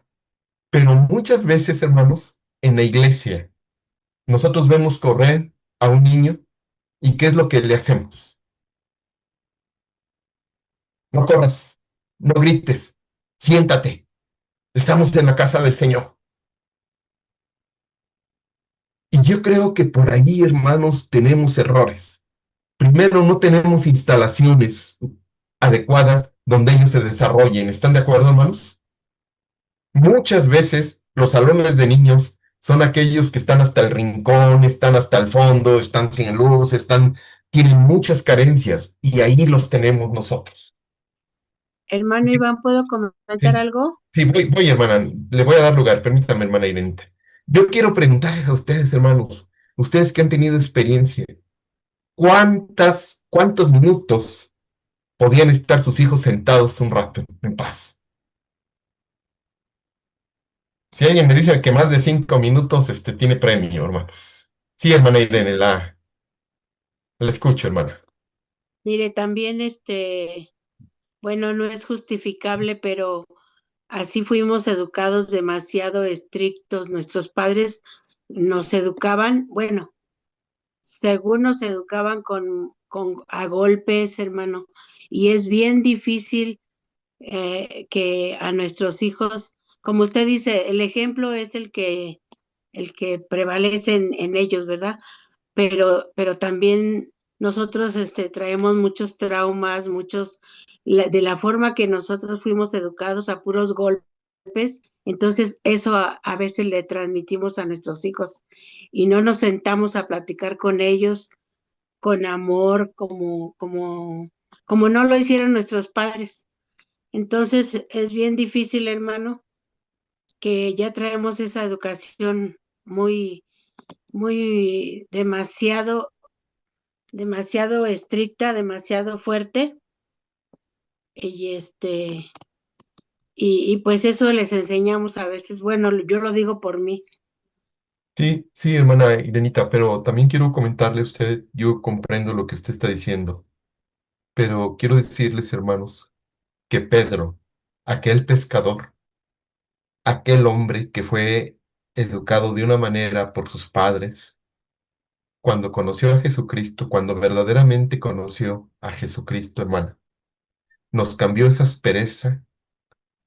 Pero muchas veces, hermanos, en la iglesia, nosotros vemos correr a un niño y ¿qué es lo que le hacemos? No corras, no grites, siéntate. Estamos en la casa del Señor. Y yo creo que por ahí, hermanos, tenemos errores. Primero, no tenemos instalaciones adecuadas donde ellos se desarrollen. ¿Están de acuerdo, hermanos? Muchas veces los salones de niños son aquellos que están hasta el rincón, están hasta el fondo, están sin luz, tienen muchas carencias y ahí los tenemos nosotros. Hermano Iván, ¿puedo comentar Sí, algo? sí, voy, hermana, le voy a dar lugar, permítame, hermana Irene. Yo quiero preguntarles a ustedes, hermanos, ustedes que han tenido experiencia, ¿cuántos minutos podían estar sus hijos sentados un rato en paz? Si alguien me dice que más de 5 minutos, tiene premio, hermanos. Sí, hermana Irene, la escucho, hermana. Mire, también bueno, no es justificable, pero así fuimos educados demasiado estrictos. Nuestros padres nos educaban, bueno, según nos educaban a golpes, hermano, y es bien difícil que a nuestros hijos, como usted dice, el ejemplo es el que prevalece en ellos, ¿verdad? Pero también nosotros traemos muchos traumas, de la forma que nosotros fuimos educados a puros golpes, entonces eso a veces le transmitimos a nuestros hijos y no nos sentamos a platicar con ellos con amor, como no lo hicieron nuestros padres. Entonces es bien difícil, hermano, que ya traemos esa educación muy, muy demasiado estricta, demasiado fuerte, y y pues eso les enseñamos a veces, bueno, yo lo digo por mí. Sí, sí, hermana Irenita, pero también quiero comentarle a usted, yo comprendo lo que usted está diciendo, pero quiero decirles, hermanos, que Pedro, aquel pescador, aquel hombre que fue educado de una manera por sus padres, cuando conoció a Jesucristo, cuando verdaderamente conoció a Jesucristo, hermana, nos cambió esa aspereza,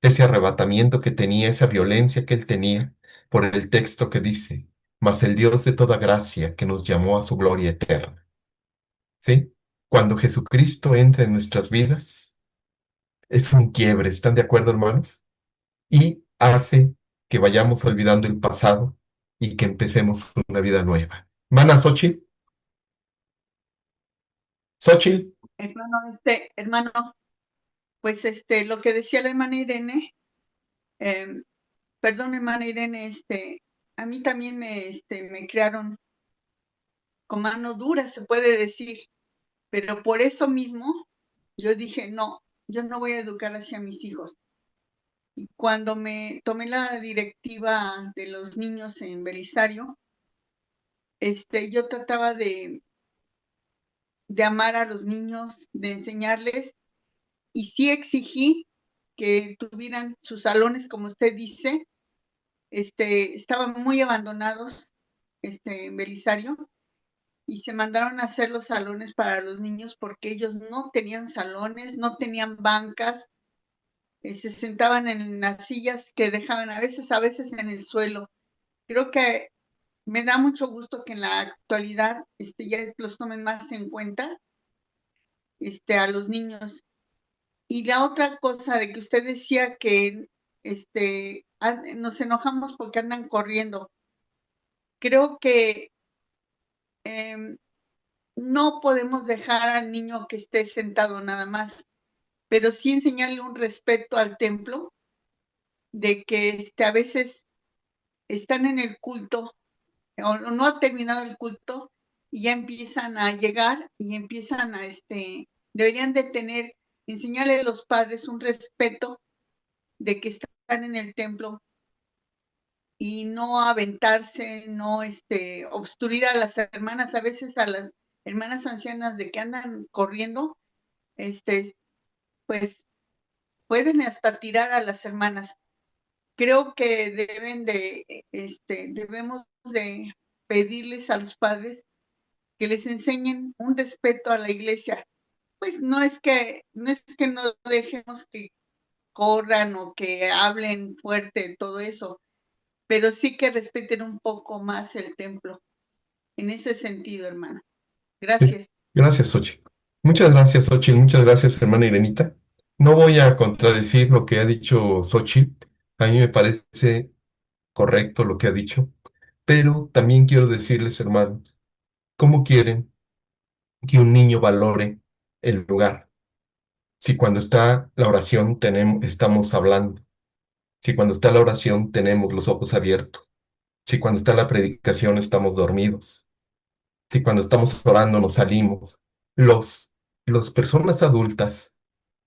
ese arrebatamiento que tenía, esa violencia que él tenía, por el texto que dice, mas el Dios de toda gracia que nos llamó a su gloria eterna. ¿Sí? Cuando Jesucristo entra en nuestras vidas, es un quiebre, ¿están de acuerdo, hermanos? Y hace que vayamos olvidando el pasado y que empecemos una vida nueva. Mana Xochitl, Xochitl, Hermano, pues lo que decía la hermana Irene, perdón, hermana Irene, a mí también me crearon con mano dura, se puede decir, pero por eso mismo yo dije, no, yo no voy a educar hacia mis hijos. Y cuando me tomé la directiva de los niños en Belisario, yo trataba de de amar a los niños, de enseñarles, y sí exigí que tuvieran sus salones, como usted dice. Estaban muy abandonados, en Belisario, y se mandaron a hacer los salones para los niños porque ellos no tenían salones, no tenían bancas, se sentaban en las sillas que dejaban a veces en el suelo. Creo que me da mucho gusto que en la actualidad ya los tomen más en cuenta a los niños. Y la otra cosa de que usted decía que nos enojamos porque andan corriendo. Creo que no podemos dejar al niño que esté sentado nada más, pero sí enseñarle un respeto al templo, de que a veces están en el culto o no ha terminado el culto y ya empiezan a llegar y empiezan a deberían de enseñarle a los padres un respeto de que están en el templo y no aventarse, no obstruir a las hermanas, a veces a las hermanas ancianas de que andan corriendo, pues pueden hasta tirar a las hermanas. Creo que debemos de pedirles a los padres que les enseñen un respeto a la iglesia. Pues no es que no dejemos que corran o que hablen fuerte, todo eso, pero sí que respeten un poco más el templo. En ese sentido, hermano. Sí. Gracias. Gracias, Xochitl. Muchas gracias, Xochitl. Muchas gracias, hermana Irenita. No voy a contradecir lo que ha dicho Xochitl. A mí me parece correcto lo que ha dicho, pero también quiero decirles, hermanos, ¿cómo quieren que un niño valore el lugar? Si cuando está la oración estamos hablando, si cuando está la oración tenemos los ojos abiertos, si cuando está la predicación estamos dormidos, si cuando estamos orando nos salimos. Los, las personas adultas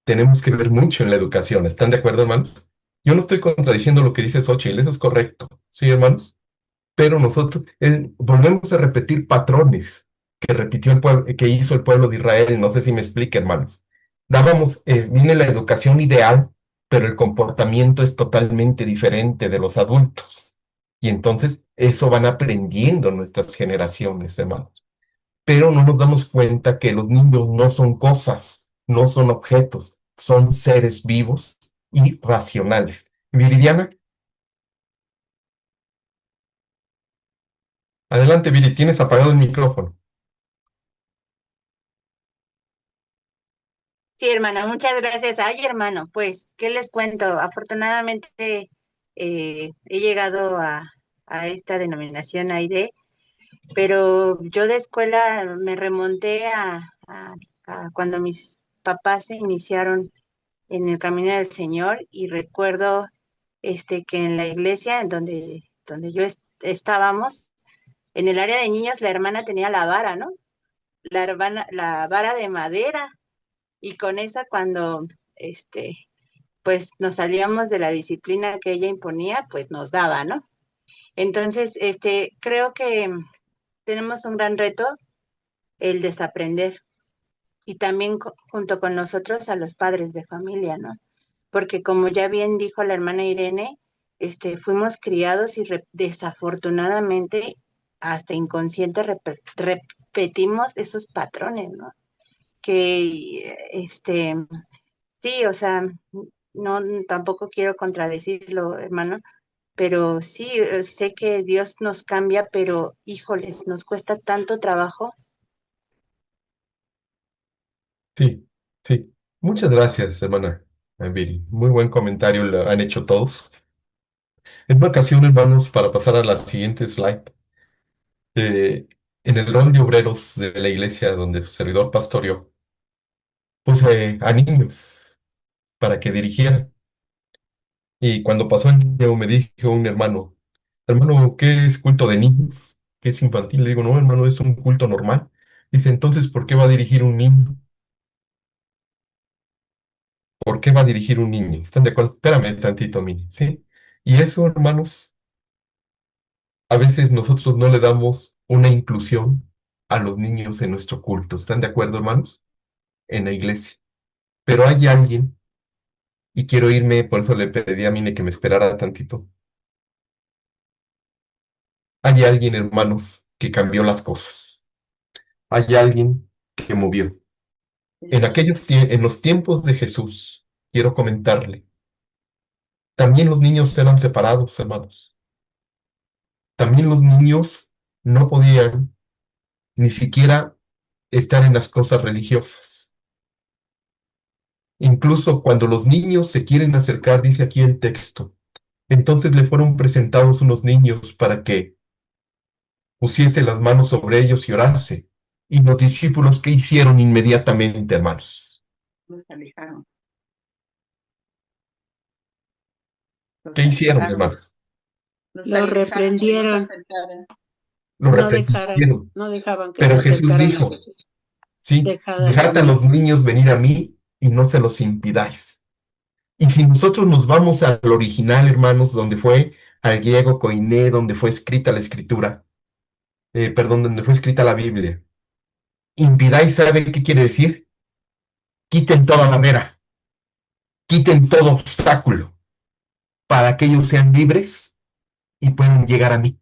tenemos que ver mucho en la educación. ¿Están de acuerdo, hermanos? Yo no estoy contradiciendo lo que dice Xochitl, eso es correcto. ¿Sí, hermanos? Pero nosotros volvemos a repetir patrones que repitió el pueblo, que hizo el pueblo de Israel. No sé si me explique, hermanos. Viene la educación ideal, pero el comportamiento es totalmente diferente de los adultos. Y entonces eso van aprendiendo nuestras generaciones, hermanos. Pero no nos damos cuenta que los niños no son cosas, no son objetos, son seres vivos y racionales. Viridiana, adelante, Viri, tienes apagado el micrófono. Sí, hermano, muchas gracias. Ay, hermano, pues, ¿qué les cuento? Afortunadamente he llegado a esta denominación AID, pero yo de escuela me remonté a cuando mis papás se iniciaron en el camino del Señor y recuerdo que en la iglesia en donde estábamos, en el área de niños, la hermana tenía la vara, ¿no? La vara de madera, y con esa cuando pues nos salíamos de la disciplina que ella imponía, pues nos daba, ¿no? Entonces, creo que tenemos un gran reto, el desaprender, y también junto con nosotros a los padres de familia, ¿no? Porque como ya bien dijo la hermana Irene, fuimos criados y desafortunadamente hasta inconsciente repetimos esos patrones, ¿no? Que, sí, o sea, no, tampoco quiero contradecirlo, hermano, pero sí, sé que Dios nos cambia, pero híjoles, nos cuesta tanto trabajo. Sí, sí. Muchas gracias, hermana Viri. Muy buen comentario lo han hecho todos. En una ocasión, hermanos, para pasar a la siguiente slide, eh, en el rol de obreros de la iglesia donde su servidor pastoreó, puse a niños para que dirigieran. Y cuando pasó el niño, me dijo un hermano, ¿qué es culto de niños? ¿Qué es infantil? Le digo, no, hermano, es un culto normal. Dice, entonces, ¿por qué va a dirigir un niño? ¿Por qué va a dirigir un niño? ¿Están de acuerdo? Espérame tantito, Mini, ¿sí? Y eso, hermanos, a veces nosotros no le damos una inclusión a los niños en nuestro culto. ¿Están de acuerdo, hermanos? En la iglesia. Pero hay alguien, y quiero irme, por eso le pedí a Mine que me esperara tantito. Hay alguien, hermanos, que cambió las cosas. Hay alguien que movió. En los tiempos de Jesús, quiero comentarle, también los niños eran separados, hermanos. También los niños no podían ni siquiera estar en las cosas religiosas. Incluso cuando los niños se quieren acercar, dice aquí el texto, entonces le fueron presentados unos niños para que pusiese las manos sobre ellos y orase. Y los discípulos, ¿qué hicieron inmediatamente, hermanos? Los alejaron. Los ¿Qué hicieron, alejaron. hermanos? Los Lo alejaron, que no se reprendieron, acercaran. Lo no dejaron, reprendieron. no dejaban que se Pero Jesús acercaran a dijo, Jesús. sí, Dejad a los dejad a los niños venir a mí y no se los impidáis. Y si nosotros nos vamos al original, hermanos, donde fue al griego koiné, donde fue escrita la escritura, perdón, donde fue escrita la Biblia, impidáis, ¿sabe qué quiere decir? Quiten toda barrera, quiten todo obstáculo, para que ellos sean libres y puedan llegar a mí.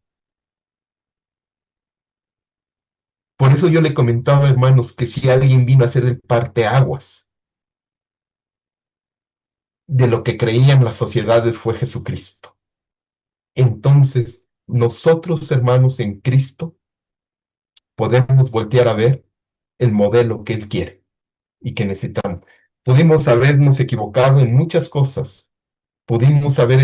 Por eso yo le comentaba, hermanos, que si alguien vino a hacer el parteaguas de lo que creían las sociedades fue Jesucristo. Entonces, nosotros, hermanos, en Cristo, podemos voltear a ver el modelo que Él quiere y que necesitamos. Pudimos habernos equivocado en muchas cosas. Pudimos haber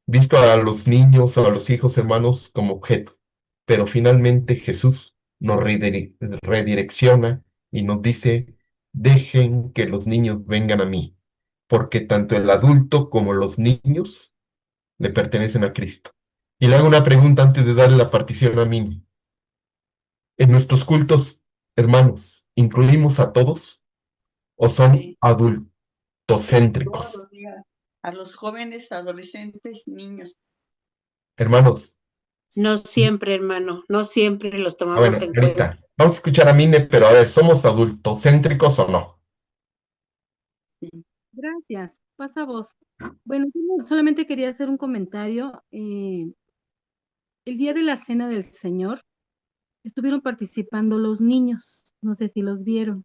visto a los niños o a los hijos hermanos como objeto, pero finalmente Jesús nos redirecciona y nos dice, dejen que los niños vengan a mí, porque tanto el adulto como los niños le pertenecen a Cristo. Y le hago una pregunta antes de darle la partición a mí. En nuestros cultos, hermanos, ¿incluimos a todos o son Sí. adultocéntricos? Todos los días. A los jóvenes, adolescentes, niños. Hermanos, No siempre, hermano, no siempre los tomamos bueno, en cuenta. ahorita vamos a escuchar a Mine, pero a ver, ¿somos adultocéntricos o no? Gracias, pasa voz. Bueno, yo solamente quería hacer un comentario. El día de la Cena del Señor estuvieron participando los niños, no sé si los vieron.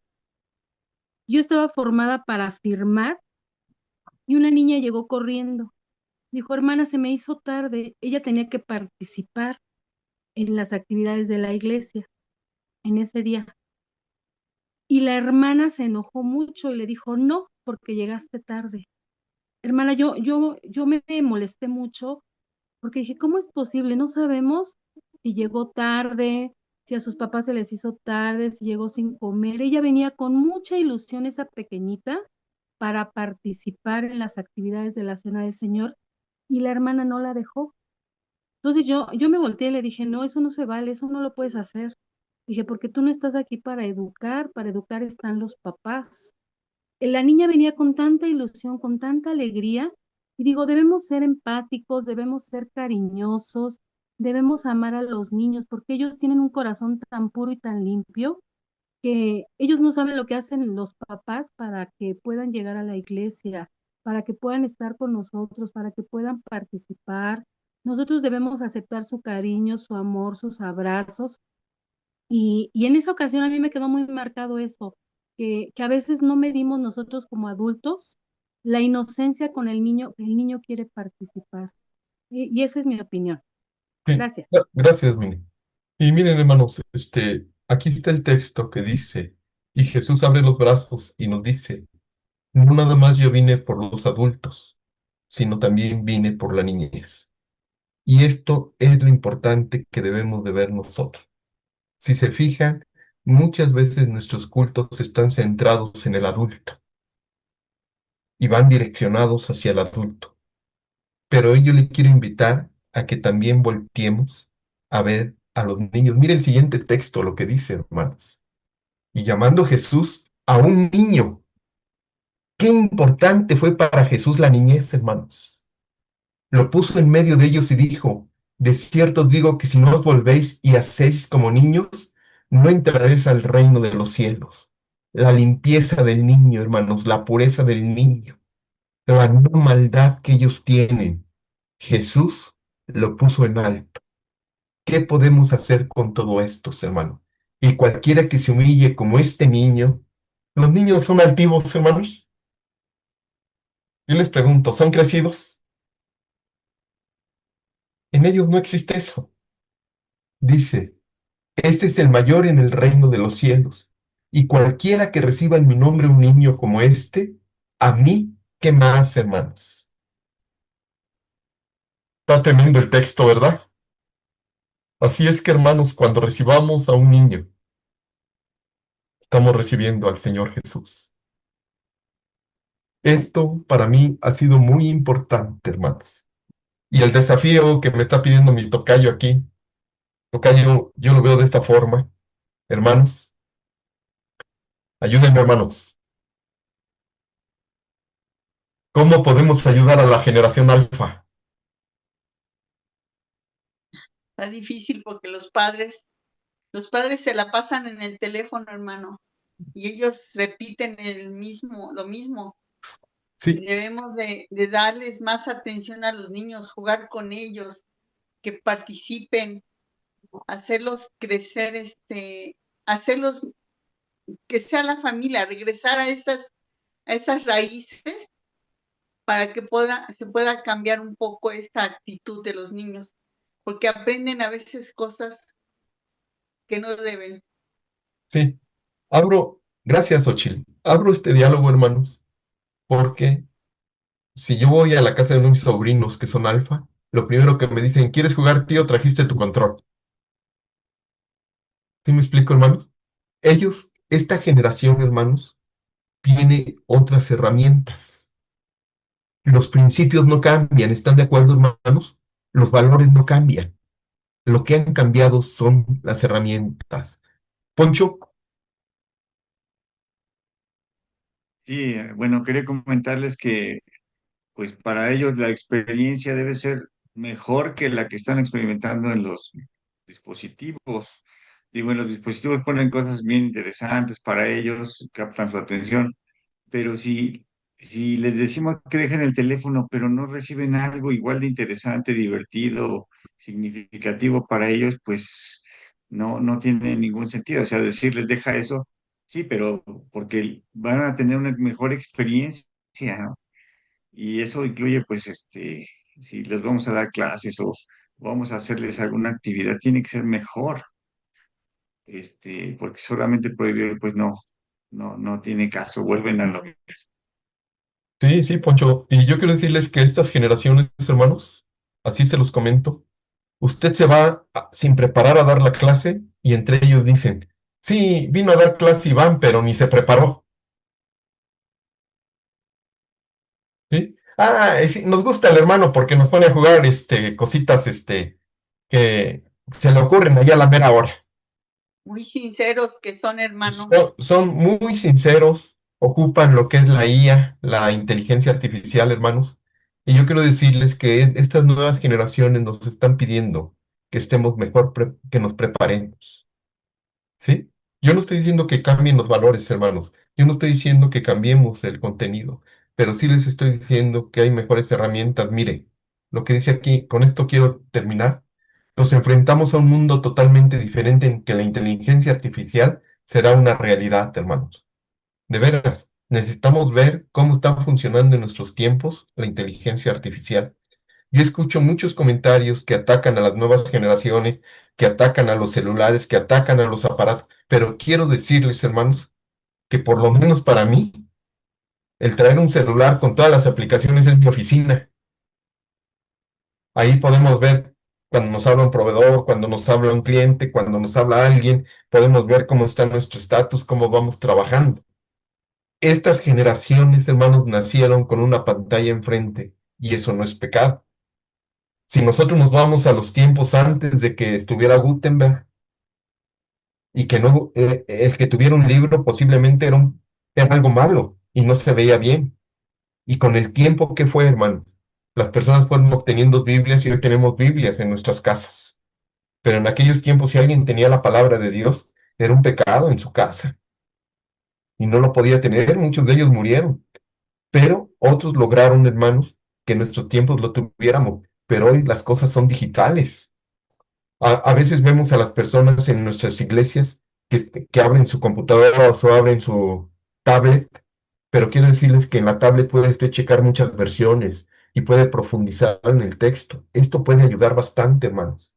Yo estaba formada para firmar y una niña llegó corriendo. Dijo, hermana, se me hizo tarde. Ella tenía que participar en las actividades de la iglesia en ese día. Y la hermana se enojó mucho y le dijo, no, porque llegaste tarde. Hermana, yo me molesté mucho porque dije, ¿cómo es posible? No sabemos si llegó tarde, si a sus papás se les hizo tarde, si llegó sin comer. Ella venía con mucha ilusión, esa pequeñita, para participar en las actividades de la Cena del Señor, y la hermana no la dejó. Entonces yo me volteé y le dije, no, eso no se vale, eso no lo puedes hacer. Dije, porque tú no estás aquí para educar están los papás. La niña venía con tanta ilusión, con tanta alegría, y digo, debemos ser empáticos, debemos ser cariñosos, debemos amar a los niños, porque ellos tienen un corazón tan puro y tan limpio, que ellos no saben lo que hacen los papás para que puedan llegar a la iglesia, para que puedan estar con nosotros, para que puedan participar. Nosotros debemos aceptar su cariño, su amor, sus abrazos, y en esa ocasión a mí me quedó muy marcado eso, que a veces no medimos nosotros como adultos la inocencia con el niño quiere participar. Y esa es mi opinión. Sí, Gracias. gracias, Mine. Y miren, hermanos, aquí está el texto que dice, y Jesús abre los brazos y nos dice, no nada más yo vine por los adultos, sino también vine por la niñez. Y esto es lo importante que debemos de ver nosotros. Si se fijan, muchas veces nuestros cultos están centrados en el adulto y van direccionados hacia el adulto. Pero yo le quiero invitar a que también volteemos a ver a los niños. Mire el siguiente texto, lo que dice, hermanos. Y llamando Jesús a un niño. Qué importante fue para Jesús la niñez, hermanos. Lo puso en medio de ellos y dijo, de cierto os digo que si no os volvéis y hacéis como niños, no entrarás al reino de los cielos. La limpieza del niño, hermanos, la pureza del niño, la no maldad que ellos tienen, Jesús lo puso en alto. ¿Qué podemos hacer con todo esto, hermanos? Y cualquiera que se humille como este niño, los niños son altivos, hermanos. Yo les pregunto, ¿son crecidos? En ellos no existe eso. Dice, este es el mayor en el reino de los cielos. Y cualquiera que reciba en mi nombre un niño como este, a mí, ¿qué más, hermanos? Está tremendo el texto, ¿verdad? Así es que, hermanos, cuando recibamos a un niño, estamos recibiendo al Señor Jesús. Esto para mí ha sido muy importante, hermanos. Y el desafío que me está pidiendo mi tocayo aquí, tocayo, yo lo veo de esta forma. Hermanos, ayúdenme, hermanos. ¿Cómo podemos ayudar a la generación alfa? Está difícil porque los padres se la pasan en el teléfono, hermano, y ellos repiten lo mismo. Sí, Debemos de darles más atención a los niños, jugar con ellos, que participen, hacerlos crecer, hacerlos que sea la familia, regresar a esas raíces para que se pueda cambiar un poco esta actitud de los niños, porque aprenden a veces cosas que no deben. sí. Gracias, Ochil. Abro este diálogo, hermanos, porque si yo voy a la casa de uno de mis sobrinos que son alfa, lo primero que me dicen, ¿quieres jugar, tío? ¿Trajiste tu control? ¿Sí me explico, hermanos? Ellos, esta generación, hermanos, tiene otras herramientas. Los principios no cambian, ¿están de acuerdo, hermanos? Los valores no cambian. Lo que han cambiado son las herramientas. Poncho, Sí, bueno, quería comentarles que pues para ellos la experiencia debe ser mejor que la que están experimentando en los dispositivos. Digo, en los dispositivos ponen cosas bien interesantes para ellos, captan su atención, pero si les decimos que dejen el teléfono, pero no reciben algo igual de interesante, divertido, significativo para ellos, pues no tiene ningún sentido. O sea, decirles deja eso, sí, pero porque van a tener una mejor experiencia, ¿no? Y eso incluye, pues, si les vamos a dar clases o vamos a hacerles alguna actividad, tiene que ser mejor, porque solamente prohibir, pues no tiene caso, vuelven a lo mismo. sí, sí, Poncho. Y yo quiero decirles que estas generaciones, hermanos, así se los comento, usted se va sin preparar a dar la clase y entre ellos dicen, sí, vino a dar clase Iván, pero ni se preparó. ¿Sí? Ah, sí, nos gusta el hermano porque nos pone a jugar cositas que se le ocurren allá a la mera hora. Muy sinceros que son, hermanos. Son muy sinceros, ocupan lo que es la IA, la inteligencia artificial, hermanos. Y yo quiero decirles que estas nuevas generaciones nos están pidiendo que estemos mejor, que nos preparemos. ¿Sí? Yo no estoy diciendo que cambien los valores, hermanos. Yo no estoy diciendo que cambiemos el contenido, pero sí les estoy diciendo que hay mejores herramientas. Mire, lo que dice aquí, con esto quiero terminar. Nos enfrentamos a un mundo totalmente diferente en que la inteligencia artificial será una realidad, hermanos. De veras, necesitamos ver cómo está funcionando en nuestros tiempos la inteligencia artificial. Yo escucho muchos comentarios que atacan a las nuevas generaciones, que atacan a los celulares, que atacan a los aparatos, pero quiero decirles, hermanos, que por lo menos para mí, el traer un celular con todas las aplicaciones es mi oficina. Ahí podemos ver cuando nos habla un proveedor, cuando nos habla un cliente, cuando nos habla alguien, podemos ver cómo está nuestro estatus, cómo vamos trabajando. Estas generaciones, hermanos, nacieron con una pantalla enfrente y eso no es pecado. Si nosotros nos vamos a los tiempos antes de que estuviera Gutenberg y que no, el que tuviera un libro posiblemente era algo malo y no se veía bien. Y con el tiempo, ¿qué fue, hermano? Las personas fueron obteniendo Biblias y hoy tenemos Biblias en nuestras casas. Pero en aquellos tiempos, si alguien tenía la palabra de Dios, era un pecado en su casa y no lo podía tener, muchos de ellos murieron, pero otros lograron, hermanos, que en nuestros tiempos lo tuviéramos, pero hoy las cosas son digitales. A veces vemos a las personas en nuestras iglesias que abren su computadora o abren su tablet, pero quiero decirles que en la tablet puede usted checar muchas versiones y puede profundizar en el texto. Esto puede ayudar bastante, hermanos.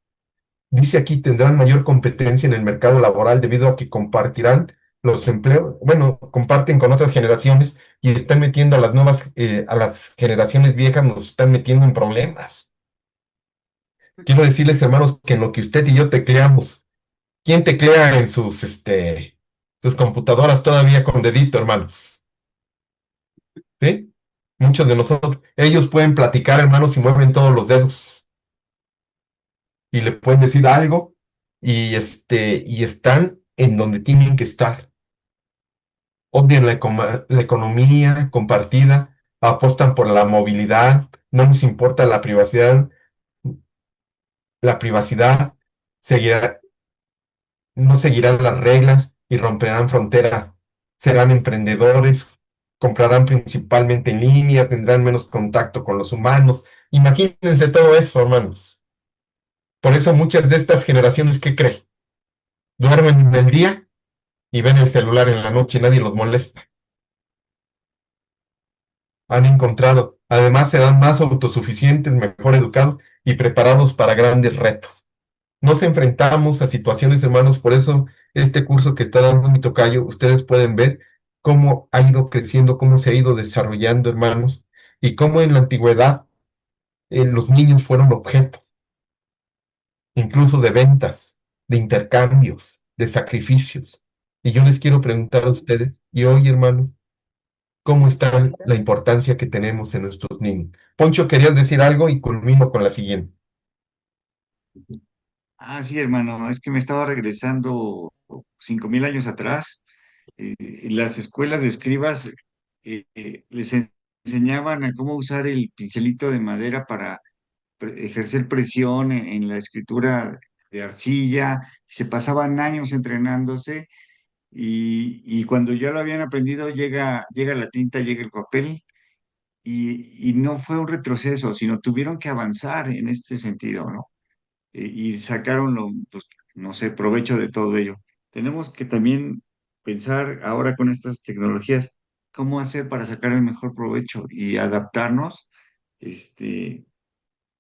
Dice aquí, tendrán mayor competencia en el mercado laboral debido a que compartirán los empleos, bueno, comparten con otras generaciones y están metiendo a las nuevas, a las generaciones viejas, nos están metiendo en problemas. Quiero decirles, hermanos, que en lo que usted y yo tecleamos, ¿quién teclea en sus computadoras todavía con dedito, hermanos? ¿Sí? Muchos de nosotros, ellos pueden platicar, hermanos, y mueven todos los dedos y le pueden decir algo y están en donde tienen que estar. Odian la economía compartida, apostan por la movilidad, no les importa la privacidad, seguirá, no seguirán las reglas y romperán fronteras. Serán emprendedores, comprarán principalmente en línea, tendrán menos contacto con los humanos. Imagínense todo eso, hermanos. Por eso muchas de estas generaciones, ¿qué creen? Duermen en el día y ven el celular en la noche, nadie los molesta. Han encontrado, además serán más autosuficientes, mejor educados y preparados para grandes retos. Nos enfrentamos a situaciones, hermanos, por eso este curso que está dando mi tocayo, ustedes pueden ver cómo ha ido creciendo, cómo se ha ido desarrollando, hermanos, y cómo en la antigüedad los niños fueron objetos, incluso de ventas, de intercambios, de sacrificios. Y yo les quiero preguntar a ustedes, y hoy, hermanos, ¿cómo está la importancia que tenemos en nuestros niños? Poncho, querías decir algo y culmino con la siguiente. Ah, sí, hermano, es que me estaba regresando 5000 años atrás. Las escuelas de escribas les enseñaban a cómo usar el pincelito de madera para ejercer presión en la escritura de arcilla. Se pasaban años entrenándose y cuando ya lo habían aprendido llega la tinta, llega el papel y no fue un retroceso, sino tuvieron que avanzar en este sentido, ¿no? Y sacaron, pues, no sé, provecho de todo ello. Tenemos que también pensar ahora con estas tecnologías cómo hacer para sacar el mejor provecho y adaptarnos, este,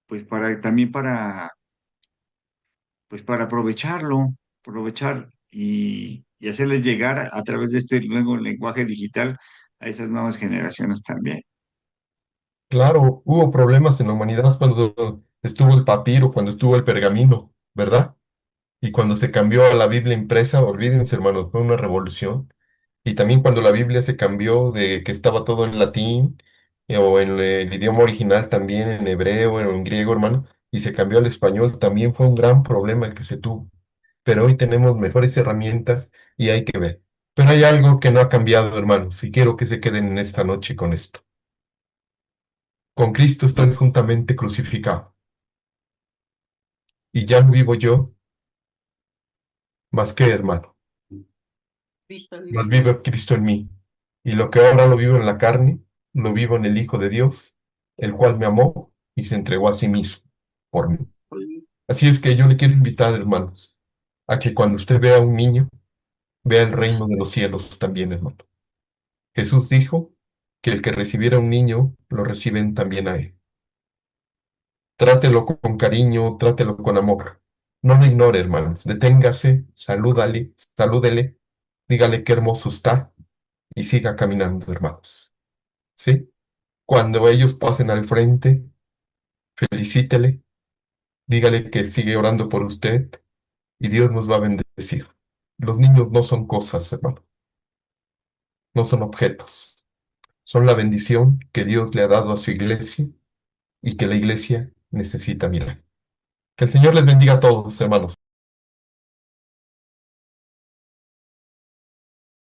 pues también pues para aprovechar y hacerles llegar a través de este nuevo lenguaje digital a esas nuevas generaciones también. Claro, hubo problemas en la humanidad cuando estuvo el papiro, cuando estuvo el pergamino, ¿verdad? Y cuando se cambió a la Biblia impresa, olvídense, hermanos, fue una revolución. Y también cuando la Biblia se cambió de que estaba todo en latín o en el idioma original también, en hebreo o en griego, hermano, y se cambió al español, también fue un gran problema el que se tuvo. Pero hoy tenemos mejores herramientas y hay que ver. Pero hay algo que no ha cambiado, hermanos, y quiero que se queden en esta noche con esto. Con Cristo estoy juntamente crucificado, y ya no vivo yo, más que hermano, Cristo vive mas en mí. vive Cristo en mí. Y lo que ahora lo vivo en la carne, lo vivo en el Hijo de Dios, el cual me amó y se entregó a sí mismo por mí. Así es que yo le quiero invitar, hermanos, a que cuando usted vea a un niño, vea el reino de los cielos también, hermano. Jesús dijo que el que recibiera a un niño, lo reciben también a él. Trátelo con cariño, trátelo con amor. No lo ignore, hermanos. Deténgase, salúdele, dígale qué hermoso está y siga caminando, hermanos. ¿Sí? Cuando ellos pasen al frente, felicítele, dígale que sigue orando por usted y Dios nos va a bendecir. Los niños no son cosas, hermano, no son objetos. Son la bendición que Dios le ha dado a su iglesia y que la iglesia necesita mirar. Que el Señor les bendiga a todos, hermanos.